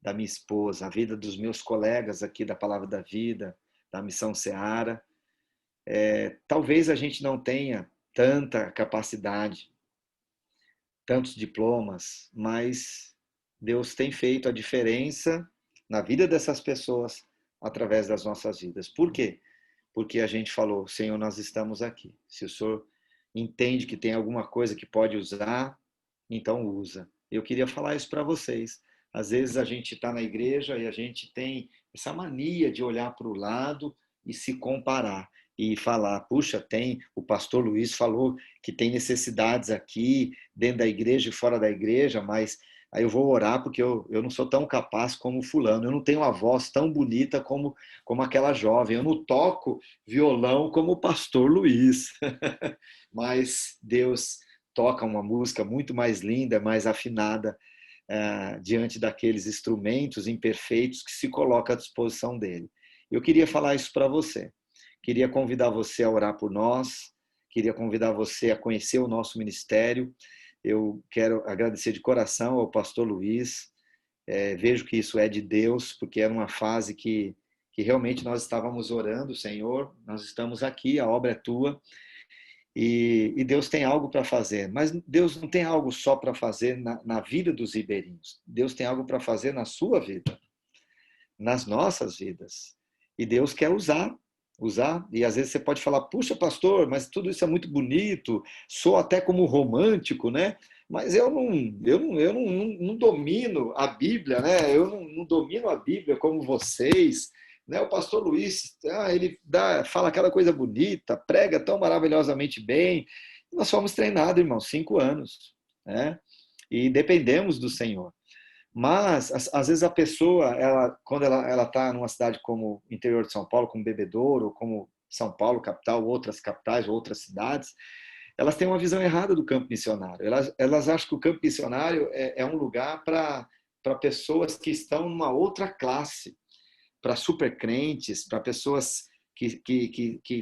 da minha esposa, a vida dos meus colegas aqui da Palavra da Vida, da Missão Seara. Talvez a gente não tenha tanta capacidade, tantos diplomas, mas Deus tem feito a diferença na vida dessas pessoas através das nossas vidas. Por quê? Porque a gente falou, Senhor, nós estamos aqui. Se o Senhor entende que tem alguma coisa que pode usar, então usa. Eu queria falar isso para vocês. Às vezes a gente está na igreja e a gente tem essa mania de olhar para o lado e se comparar e falar, puxa, o pastor Luiz falou que tem necessidades aqui dentro da igreja e fora da igreja, mas aí eu vou orar porque eu não sou tão capaz como fulano, eu não tenho uma voz tão bonita como aquela jovem, eu não toco violão como o pastor Luiz, mas Deus toca uma música muito mais linda, mais afinada, diante daqueles instrumentos imperfeitos que se colocam à disposição dele. Eu queria falar isso para você. Queria convidar você a orar por nós, queria convidar você a conhecer o nosso ministério. Eu quero agradecer de coração ao pastor Luiz. Vejo que isso é de Deus, porque era uma fase que realmente nós estávamos orando, Senhor, nós estamos aqui, a obra é tua, e Deus tem algo para fazer. Mas Deus não tem algo só para fazer na vida dos ribeirinhos. Deus tem algo para fazer na sua vida, nas nossas vidas. E Deus quer usar, e às vezes você pode falar, puxa, pastor, mas tudo isso é muito bonito, sou até como romântico, né? Mas eu não domino a Bíblia, né? Eu não domino a Bíblia como vocês, né? O pastor Luiz, ele fala aquela coisa bonita, prega tão maravilhosamente bem. Nós fomos treinados, irmão, 5 anos, né? E dependemos do Senhor. Mas, às vezes, a pessoa, quando ela está numa cidade como o interior de São Paulo, como Bebedouro, ou como São Paulo, capital, outras capitais, outras cidades, elas têm uma visão errada do campo missionário. Elas acham que o campo missionário é um lugar para pessoas que estão numa outra classe, para supercrentes, para pessoas que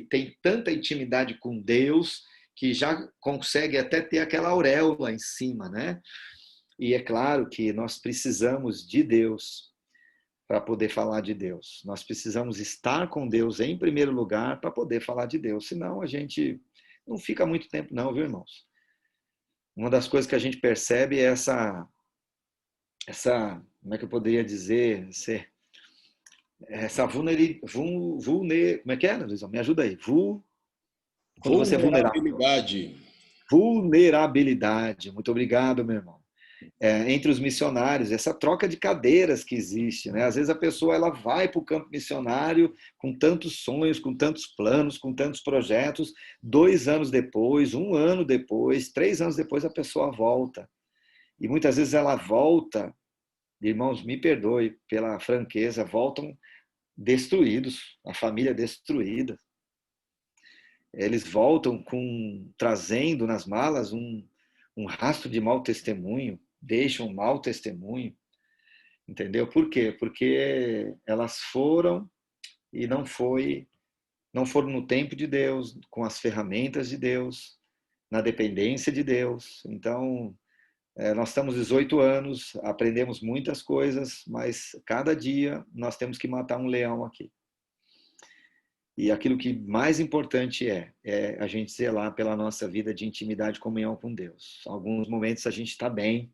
têm tanta intimidade com Deus, que já conseguem até ter aquela auréola em cima, né? E é claro que nós precisamos de Deus para poder falar de Deus. Nós precisamos estar com Deus em primeiro lugar para poder falar de Deus. Senão a gente não fica muito tempo não, viu, irmãos? Uma das coisas que a gente percebe é essa como é que eu poderia dizer, essa como é que é, Luizão? Me ajuda aí. Quando você é vulnerável. Vulnerabilidade. Vulnerabilidade. Muito obrigado, meu irmão. entre os missionários, essa troca de cadeiras que existe, né? Às vezes a pessoa ela vai para o campo missionário com tantos sonhos, com tantos planos, com tantos projetos, 2 anos depois, 1 ano depois, 3 anos depois a pessoa volta. E muitas vezes ela volta, irmãos, me perdoe pela franqueza, voltam destruídos, a família destruída. Eles voltam trazendo nas malas um rastro de mau testemunho, deixam um mau testemunho, entendeu? Por quê? Porque elas foram e não foram no tempo de Deus, com as ferramentas de Deus, na dependência de Deus. Então, nós estamos 18 anos, aprendemos muitas coisas, mas cada dia nós temos que matar um leão aqui. E aquilo que mais importante é a gente zelar pela nossa vida de intimidade e comunhão com Deus. Alguns momentos a gente está bem,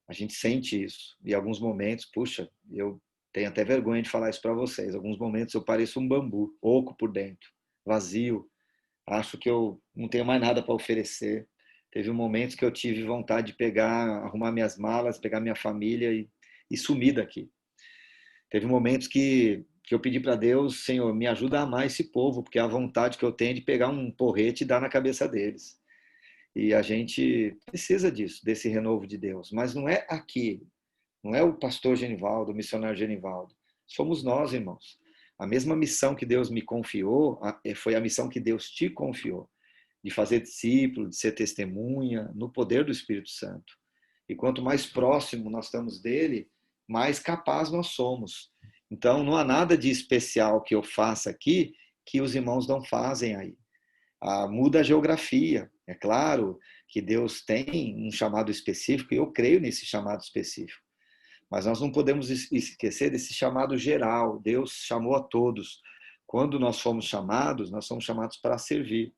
a gente sente isso. E alguns momentos, puxa, eu tenho até vergonha de falar isso para vocês. Alguns momentos eu pareço um bambu, oco por dentro, vazio. Acho que eu não tenho mais nada para oferecer. Teve um momento que eu tive vontade de pegar, arrumar minhas malas, pegar minha família e sumir daqui. Teve momentos que eu pedi para Deus, Senhor, me ajuda a amar esse povo, porque é a vontade que eu tenho de pegar um porrete e dar na cabeça deles. E a gente precisa disso, desse renovo de Deus. Mas não é aqui, não é o pastor Genivaldo, o missionário Genivaldo. Somos nós, irmãos. A mesma missão que Deus me confiou, foi a missão que Deus te confiou, de fazer discípulo, de ser testemunha, no poder do Espírito Santo. E quanto mais próximo nós estamos dele, mais capaz nós somos. Então, não há nada de especial que eu faça aqui que os irmãos não fazem aí. Muda a geografia. É claro que Deus tem um chamado específico e eu creio nesse chamado específico. Mas nós não podemos esquecer desse chamado geral. Deus chamou a todos. Quando nós somos chamados para servir.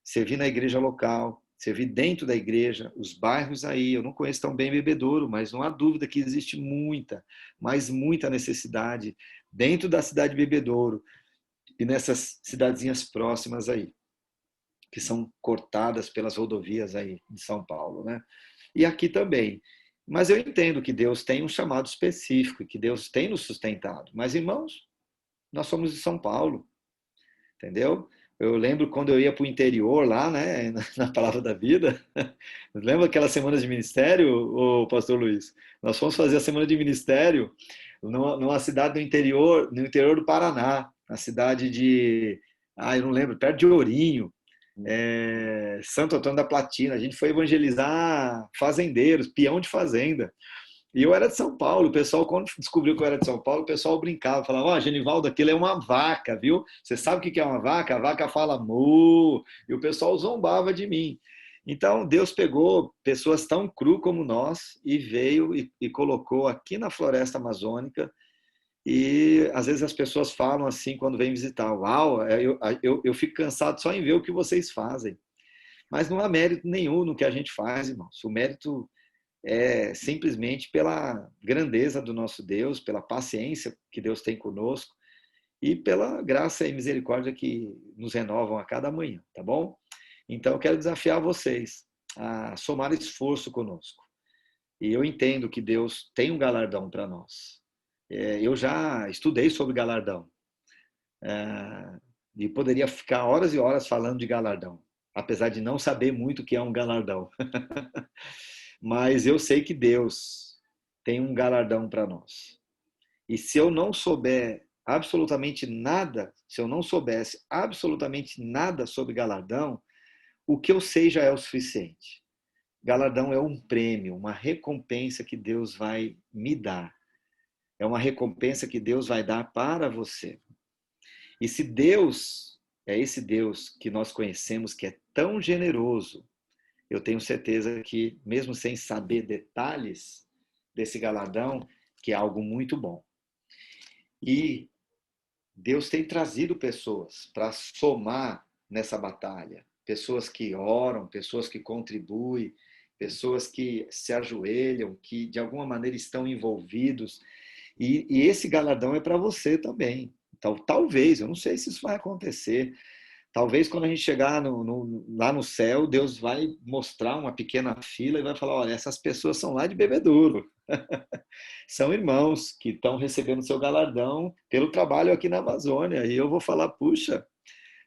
Servir na igreja local, servir dentro da igreja, os bairros aí. Eu não conheço tão bem Bebedouro, mas não há dúvida que existe muita, mas muita necessidade dentro da cidade de Bebedouro e nessas cidadezinhas próximas aí, que são cortadas pelas rodovias aí de São Paulo, né? E aqui também. Mas eu entendo que Deus tem um chamado específico, que Deus tem nos sustentado. Mas, irmãos, nós somos de São Paulo, entendeu? Eu lembro quando eu ia para o interior lá, né, na Palavra da Vida. Lembra aquelas semanas de ministério, o pastor Luiz? Nós fomos fazer a semana de ministério numa cidade do interior, no interior do Paraná, na cidade de, eu não lembro, perto de Ourinho, Santo Antônio da Platina. A gente foi evangelizar fazendeiros, peão de fazenda. E eu era de São Paulo, o pessoal, quando descobriu que eu era de São Paulo, o pessoal brincava, falava, ó, Genivaldo, aquilo é uma vaca, viu? Você sabe o que é uma vaca? A vaca fala mu, e o pessoal zombava de mim. Então, Deus pegou pessoas tão cru como nós e veio e colocou aqui na floresta amazônica. E às vezes as pessoas falam assim quando vêm visitar, uau, eu fico cansado só em ver o que vocês fazem. Mas não há mérito nenhum no que a gente faz, irmãos. O mérito é simplesmente pela grandeza do nosso Deus, pela paciência que Deus tem conosco e pela graça e misericórdia que nos renovam a cada manhã, tá bom? Então, eu quero desafiar vocês a somar esforço conosco. E eu entendo que Deus tem um galardão para nós. Eu já estudei sobre galardão. E poderia ficar horas e horas falando de galardão, apesar de não saber muito o que é um galardão. Mas eu sei que Deus tem um galardão para nós. E se eu não souber absolutamente nada, se eu não soubesse absolutamente nada sobre galardão, o que eu sei já é o suficiente. Galardão é um prêmio, uma recompensa que Deus vai me dar. É uma recompensa que Deus vai dar para você. E se Deus é esse Deus que nós conhecemos, que é tão generoso, eu tenho certeza que, mesmo sem saber detalhes desse galardão, que é algo muito bom. E Deus tem trazido pessoas para somar nessa batalha. Pessoas que oram, pessoas que contribuem, pessoas que se ajoelham, que de alguma maneira estão envolvidos. E esse galardão é para você também. Então, talvez, eu não sei se isso vai acontecer, Talvez quando a gente chegar lá no céu, Deus vai mostrar uma pequena fila e vai falar: olha, essas pessoas são lá de Bebedouro. São irmãos que estão recebendo seu galardão pelo trabalho aqui na Amazônia. E eu vou falar: puxa,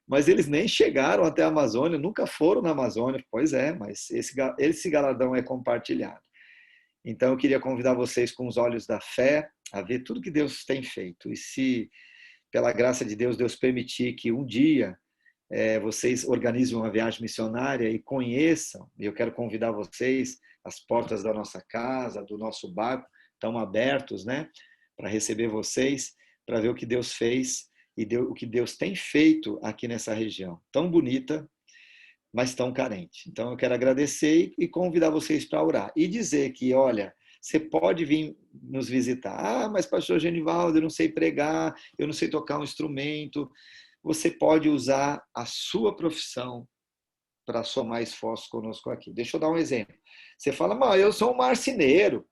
mas eles nem chegaram até a Amazônia, nunca foram na Amazônia. Pois é, mas esse galardão é compartilhado. Então eu queria convidar vocês com os olhos da fé a ver tudo que Deus tem feito. E se, pela graça de Deus, Deus permitir que um dia vocês organizem uma viagem missionária e conheçam, e eu quero convidar vocês, as portas da nossa casa, do nosso barco, estão abertos, né, para receber vocês, para ver o que Deus fez e o que Deus tem feito aqui nessa região, tão bonita, mas tão carente. Então eu quero agradecer e convidar vocês para orar. E dizer que, olha, você pode vir nos visitar. Ah, mas pastor Genivaldo, eu não sei pregar, eu não sei tocar um instrumento. Você pode usar a sua profissão para somar esforços conosco aqui. Deixa eu dar um exemplo. Você fala: mas eu sou um marceneiro,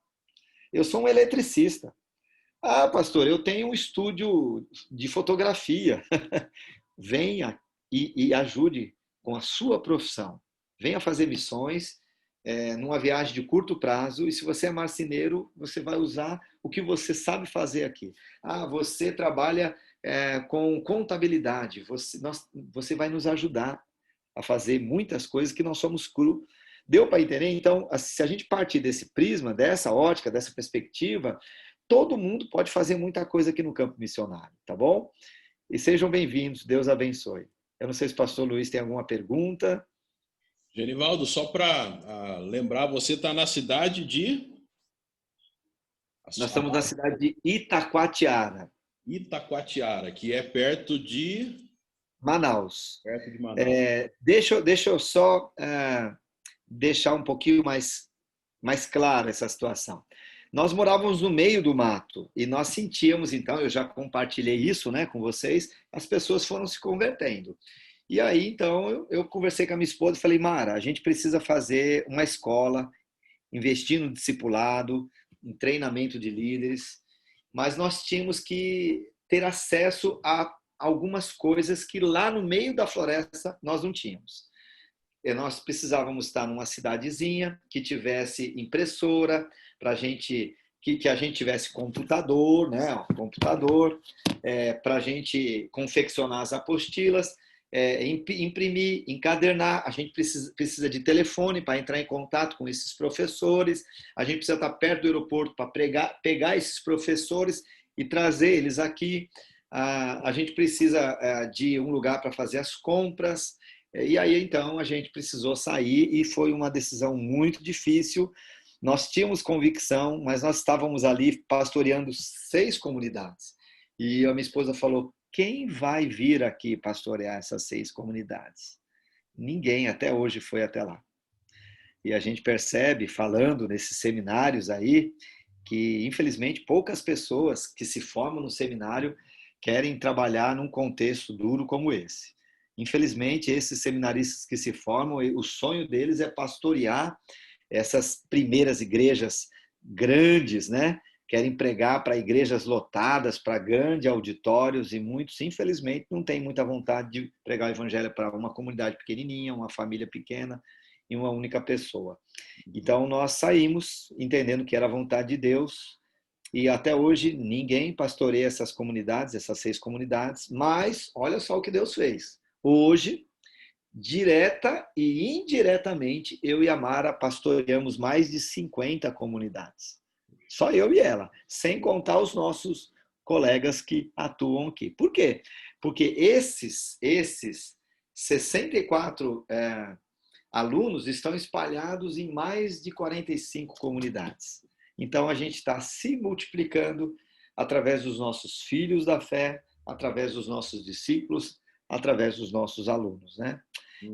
eu sou um eletricista. Ah, pastor, eu tenho um estúdio de fotografia. Venha e ajude com a sua profissão. Venha fazer missões numa viagem de curto prazo, e se você é marceneiro, você vai usar o que você sabe fazer aqui. Ah, você trabalha com contabilidade, você vai nos ajudar a fazer muitas coisas que nós somos cru. Deu para entender? Então, se a gente partir desse prisma, dessa ótica, dessa perspectiva, todo mundo pode fazer muita coisa aqui no campo missionário, tá bom? E sejam bem-vindos, Deus abençoe. Eu não sei se o pastor Luiz tem alguma pergunta. Genivaldo, só para lembrar, você está na cidade de... Nós estamos na cidade de Itacoatiara. Itacoatiara, que é perto de... Manaus. Perto de Manaus. Deixa eu só deixar um pouquinho mais clara essa situação. Nós morávamos no meio do mato e nós sentíamos, então, eu já compartilhei isso, né, com vocês, as pessoas foram se convertendo. E aí, então, eu conversei com a minha esposa e falei: Mara, a gente precisa fazer uma escola, investir no discipulado, em treinamento de líderes, mas nós tínhamos que ter acesso a algumas coisas que lá no meio da floresta nós não tínhamos. E nós precisávamos estar numa cidadezinha que tivesse impressora, para a gente que a gente tivesse computador, né, computador, para a gente confeccionar as apostilas, imprimir, encadernar. A gente precisa de telefone para entrar em contato com esses professores. A gente precisa estar perto do aeroporto para pegar esses professores e trazer eles aqui. A gente precisa de um lugar para fazer as compras. E aí, então, a gente precisou sair e foi uma decisão muito difícil. Nós tínhamos convicção, mas nós estávamos ali pastoreando 6 comunidades. E a minha esposa falou: quem vai vir aqui pastorear essas 6 comunidades? Ninguém até hoje foi até lá. E a gente percebe, falando nesses seminários aí, que infelizmente poucas pessoas que se formam no seminário querem trabalhar num contexto duro como esse. Infelizmente, esses seminaristas que se formam, o sonho deles é pastorear essas primeiras igrejas grandes, né? Querem pregar para igrejas lotadas, para grandes auditórios, e muitos, infelizmente, não têm muita vontade de pregar o evangelho para uma comunidade pequenininha, uma família pequena e uma única pessoa. Então, nós saímos entendendo que era a vontade de Deus, e até hoje ninguém pastoreia essas comunidades, essas 6 comunidades, mas olha só o que Deus fez. Hoje, direta e indiretamente, eu e a Mara pastoreamos mais de 50 comunidades. Só eu e ela, sem contar os nossos colegas que atuam aqui. Por quê? Porque esses 64 alunos estão espalhados em mais de 45 comunidades. Então, a gente está se multiplicando através dos nossos filhos da fé, através dos nossos discípulos, através dos nossos alunos, né?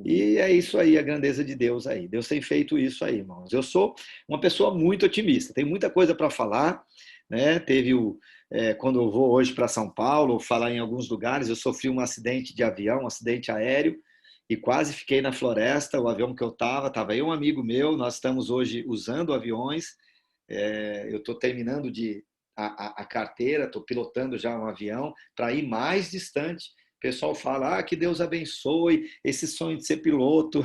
E é isso aí, a grandeza de Deus aí. Deus tem feito isso aí, irmãos. Eu sou uma pessoa muito otimista, tem muita coisa para falar, né? Quando eu vou hoje para São Paulo, falar em alguns lugares, eu sofri um acidente de avião, um acidente aéreo, e quase fiquei na floresta. O avião que eu estava aí um amigo meu, nós estamos hoje usando aviões, eu estou terminando a carteira, estou pilotando já um avião para ir mais distante, pessoal fala, que Deus abençoe esse sonho de ser piloto.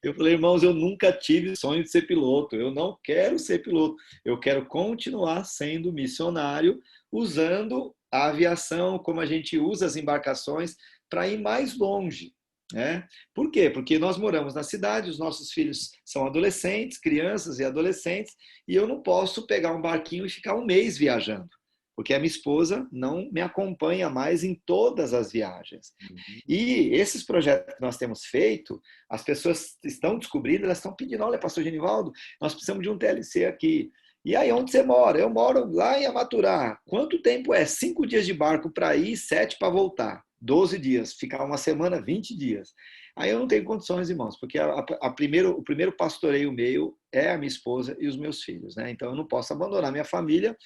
Eu falei, irmãos, eu nunca tive sonho de ser piloto, eu não quero ser piloto, eu quero continuar sendo missionário, usando a aviação, como a gente usa as embarcações, para ir mais longe. Né? Por quê? Porque nós moramos na cidade, os nossos filhos são adolescentes, crianças e adolescentes, e eu não posso pegar um barquinho e ficar um mês viajando, porque a minha esposa não me acompanha mais em todas as viagens. Uhum. E esses projetos que nós temos feito, as pessoas estão descobrindo, elas estão pedindo, olha, pastor Genivaldo, nós precisamos de um TLC aqui. E aí, onde você mora? Eu moro lá em Amaturá. Quanto tempo é? 5 dias de barco para ir, 7 para voltar. 12 dias. Ficar uma semana, 20 dias. Aí eu não tenho condições, irmãos, porque o primeiro pastoreio meu é a minha esposa e os meus filhos. Né? Então eu não posso abandonar minha família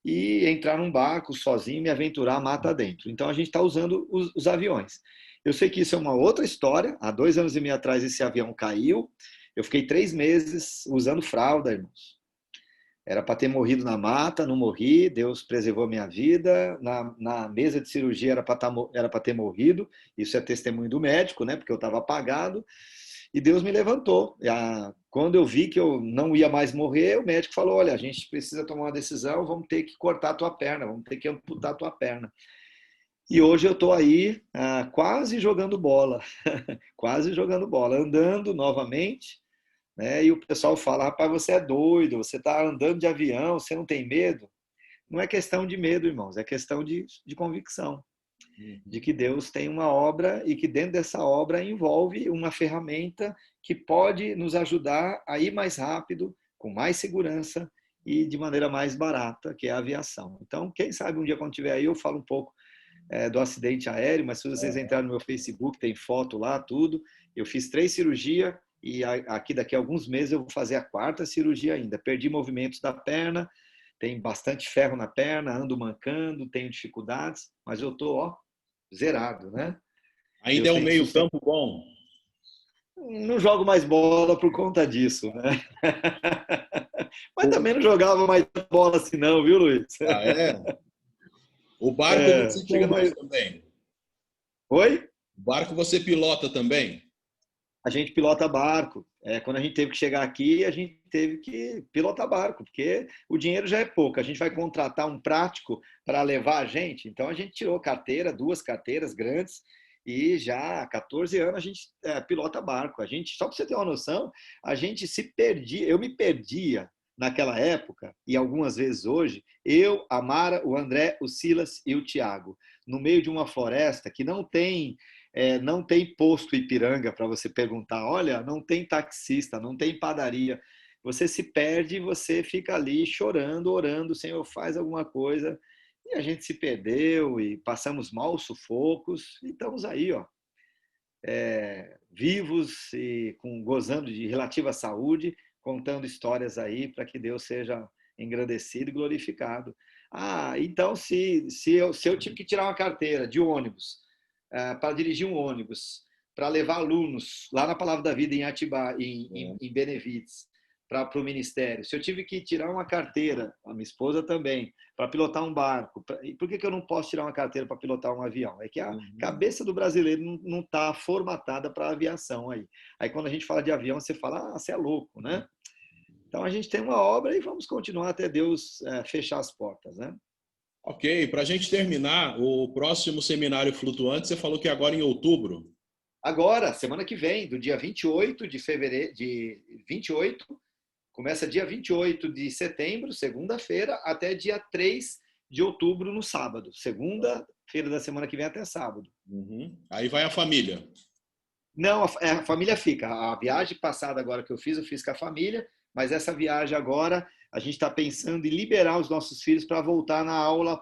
e entrar num barco sozinho, me aventurar mata dentro. Então a gente está usando os aviões. Eu sei que isso é uma outra história. Há 2 anos e meio atrás esse avião caiu. Eu fiquei 3 meses usando fralda, irmãos. Era para ter morrido na mata, não morri. Deus preservou minha vida. Na mesa de cirurgia era para ter morrido. Isso é testemunho do médico, né? Porque eu estava apagado. E Deus me levantou. Quando eu vi que eu não ia mais morrer, o médico falou: olha, a gente precisa tomar uma decisão, vamos ter que cortar a tua perna, vamos ter que amputar a tua perna. E hoje eu estou aí quase jogando bola, quase jogando bola, andando novamente, né? E o pessoal fala: rapaz, você é doido, você está andando de avião, você não tem medo? Não é questão de medo, irmãos, é questão de convicção, de Uhum. que Deus tem uma obra e que dentro dessa obra envolve uma ferramenta que pode nos ajudar a ir mais rápido, com mais segurança e de maneira mais barata, que é a aviação. Então, quem sabe um dia quando estiver aí eu falo um pouco do acidente aéreo, mas se vocês entrarem no meu Facebook, tem foto lá, tudo. Eu fiz 3 cirurgias e aqui daqui a alguns meses eu vou fazer a 4ª cirurgia ainda. Perdi movimentos da perna, tem bastante ferro na perna, ando mancando, tenho dificuldades, mas eu tô, zerado, né? Ainda é Deus um tem me sustentado. meio-campo bom. Não jogo mais bola por conta disso, né? Mas O- também não jogava mais bola assim não, viu, Luiz? Ah, é? O barco você Chega conduz mais... também. Oi? O barco você pilota também. A gente pilota barco. Quando a gente teve que chegar aqui, a gente teve que pilotar barco, porque o dinheiro já é pouco. A gente vai contratar um prático para levar a gente. Então a gente tirou carteira, 2 carteiras grandes, e já há 14 anos a gente pilota barco. A gente, só para você ter uma noção, a gente se perdia, eu me perdia naquela época, e algumas vezes hoje, eu, a Mara, o André, o Silas e o Tiago, no meio de uma floresta que não tem posto Ipiranga para você perguntar, olha, não tem taxista, não tem padaria. Você se perde, você fica ali chorando, orando, Senhor, faz alguma coisa. E a gente se perdeu e passamos maus sufocos e estamos aí, vivos e gozando de relativa saúde, contando histórias aí para que Deus seja engrandecido e glorificado. Então, se eu tive que tirar uma carteira de ônibus, para dirigir um ônibus, para levar alunos lá na Palavra da Vida em Atibaia, em Benevides, para o ministério. Se eu tive que tirar uma carteira, a minha esposa também, para pilotar um barco, por que eu não posso tirar uma carteira para pilotar um avião? É que a cabeça do brasileiro não está formatada para aviação aí. Aí quando a gente fala de avião, você fala, você é louco, né? Então a gente tem uma obra e vamos continuar até Deus fechar as portas, né? Ok, para a gente terminar, o próximo seminário flutuante, você falou que é agora em outubro. Agora, semana que vem, do dia 28 de fevereiro, de 28, começa dia 28 de setembro, segunda-feira, até dia 3 de outubro, no sábado. Segunda-feira da semana que vem até sábado. Uhum. Aí vai a família. Não, a família fica. A viagem passada agora que eu fiz com a família, mas essa viagem agora, a gente está pensando em liberar os nossos filhos para voltar na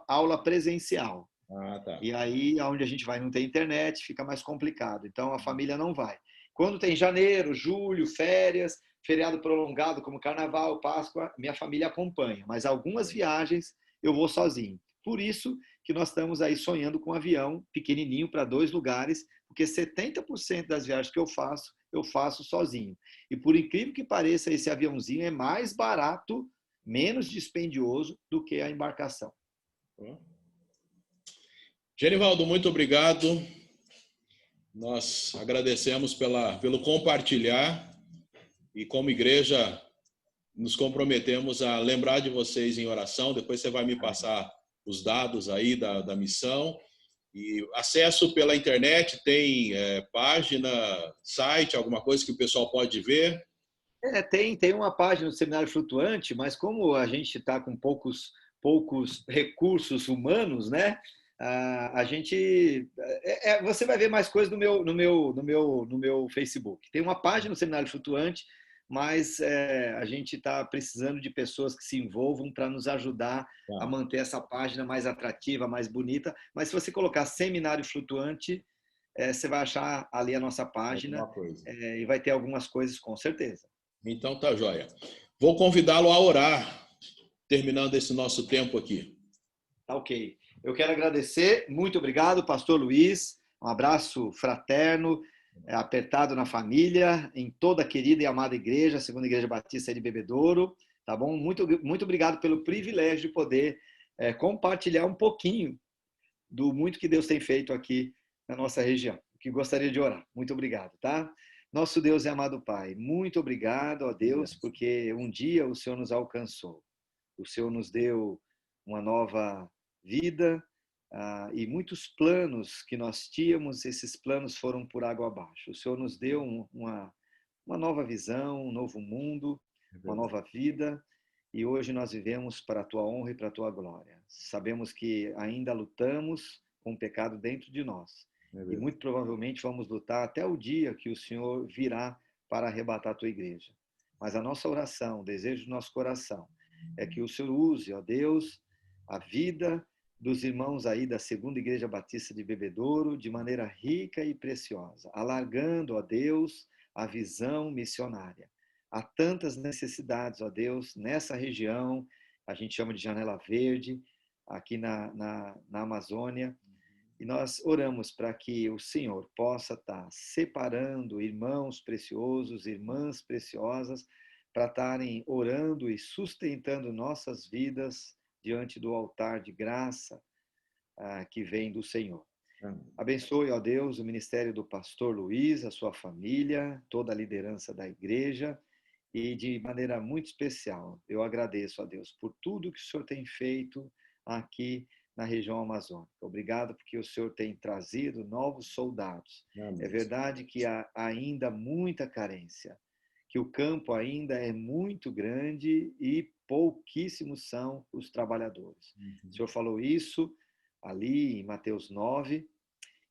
aula presencial. Ah, tá. E aí, onde a gente vai não tem internet, fica mais complicado. Então, a família não vai. Quando tem janeiro, julho, férias, feriado prolongado como Carnaval, Páscoa, minha família acompanha. Mas algumas viagens eu vou sozinho. Por isso que nós estamos aí sonhando com um avião pequenininho para 2 lugares, porque 70% das viagens que eu faço sozinho. E por incrível que pareça, esse aviãozinho é mais barato, menos dispendioso do que a embarcação. Genivaldo, muito obrigado. Nós agradecemos pelo compartilhar e, como igreja, nos comprometemos a lembrar de vocês em oração. Depois você vai me passar os dados aí da missão. E acesso pela internet, tem página, site, alguma coisa que o pessoal pode ver? Tem uma página do Seminário Flutuante, mas como a gente está com poucos recursos humanos, né? A gente você vai ver mais coisas no meu Facebook. Tem uma página do Seminário Flutuante, mas a gente está precisando de pessoas que se envolvam para nos ajudar a manter essa página mais atrativa, mais bonita. Mas se você colocar Seminário Flutuante, você vai achar ali a nossa página e vai ter algumas coisas com certeza. Então tá joia. Vou convidá-lo a orar, terminando esse nosso tempo aqui. Tá ok. Eu quero agradecer, muito obrigado, pastor Luiz, um abraço fraterno, apertado na família, em toda a querida e amada igreja, Segunda Igreja Batista de Bebedouro, tá bom? Muito obrigado pelo privilégio de poder compartilhar um pouquinho do muito que Deus tem feito aqui na nossa região, que gostaria de orar. Muito obrigado, tá? Nosso Deus e amado Pai, muito obrigado, ó Deus, porque um dia o Senhor nos alcançou, o Senhor nos deu uma nova vida, e muitos planos que nós tínhamos, esses planos foram por água abaixo. O Senhor nos deu uma nova visão, um novo mundo, uma nova vida, e hoje nós vivemos para a Tua honra e para a Tua glória. Sabemos que ainda lutamos com o pecado dentro de nós, e muito provavelmente vamos lutar até o dia que o Senhor virá para arrebatar a Tua igreja. Mas a nossa oração, o desejo do nosso coração, é que o Senhor use, ó Deus, a vida dos irmãos aí da Segunda Igreja Batista de Bebedouro de maneira rica e preciosa, alargando, ó Deus, a visão missionária. Há tantas necessidades, ó Deus, nessa região, a gente chama de Janela Verde, aqui na Amazônia, e nós oramos para que o Senhor possa estar separando irmãos preciosos, irmãs preciosas, para estarem orando e sustentando nossas vidas diante do altar de graça que vem do Senhor. Abençoe, ó Deus, o ministério do pastor Luiz, a sua família, toda a liderança da igreja, e de maneira muito especial, eu agradeço a Deus por tudo que o Senhor tem feito aqui na região amazônica. Obrigado porque o Senhor tem trazido novos soldados. Amém. É verdade que há ainda muita carência, que o campo ainda é muito grande e pouquíssimos são os trabalhadores. O Senhor falou isso ali em Mateus 9,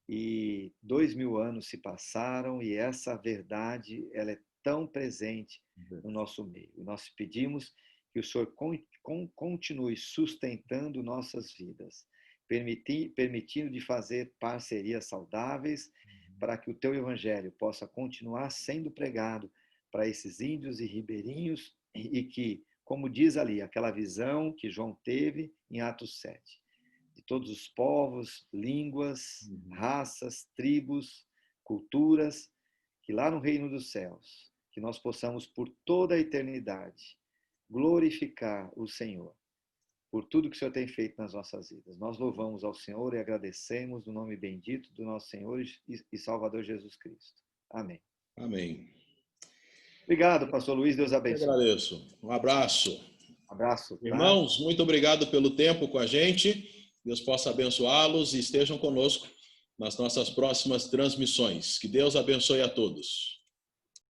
e 2000 anos se passaram e essa verdade ela é tão presente no nosso meio. Nós pedimos que o Senhor continue sustentando nossas vidas, permitindo de fazer parcerias saudáveis para que o teu evangelho possa continuar sendo pregado para esses índios e ribeirinhos e que, como diz ali, aquela visão que João teve em Atos 7, de todos os povos, línguas, raças, tribos, culturas, que lá no reino dos céus, que nós possamos por toda a eternidade glorificar o Senhor por tudo que o Senhor tem feito nas nossas vidas. Nós louvamos ao Senhor e agradecemos no nome bendito do nosso Senhor e Salvador Jesus Cristo. Amém. Amém. Obrigado, pastor Luiz. Deus abençoe. Eu agradeço. Um abraço. Abraço. Tá? Irmãos, muito obrigado pelo tempo com a gente. Deus possa abençoá-los e estejam conosco nas nossas próximas transmissões. Que Deus abençoe a todos.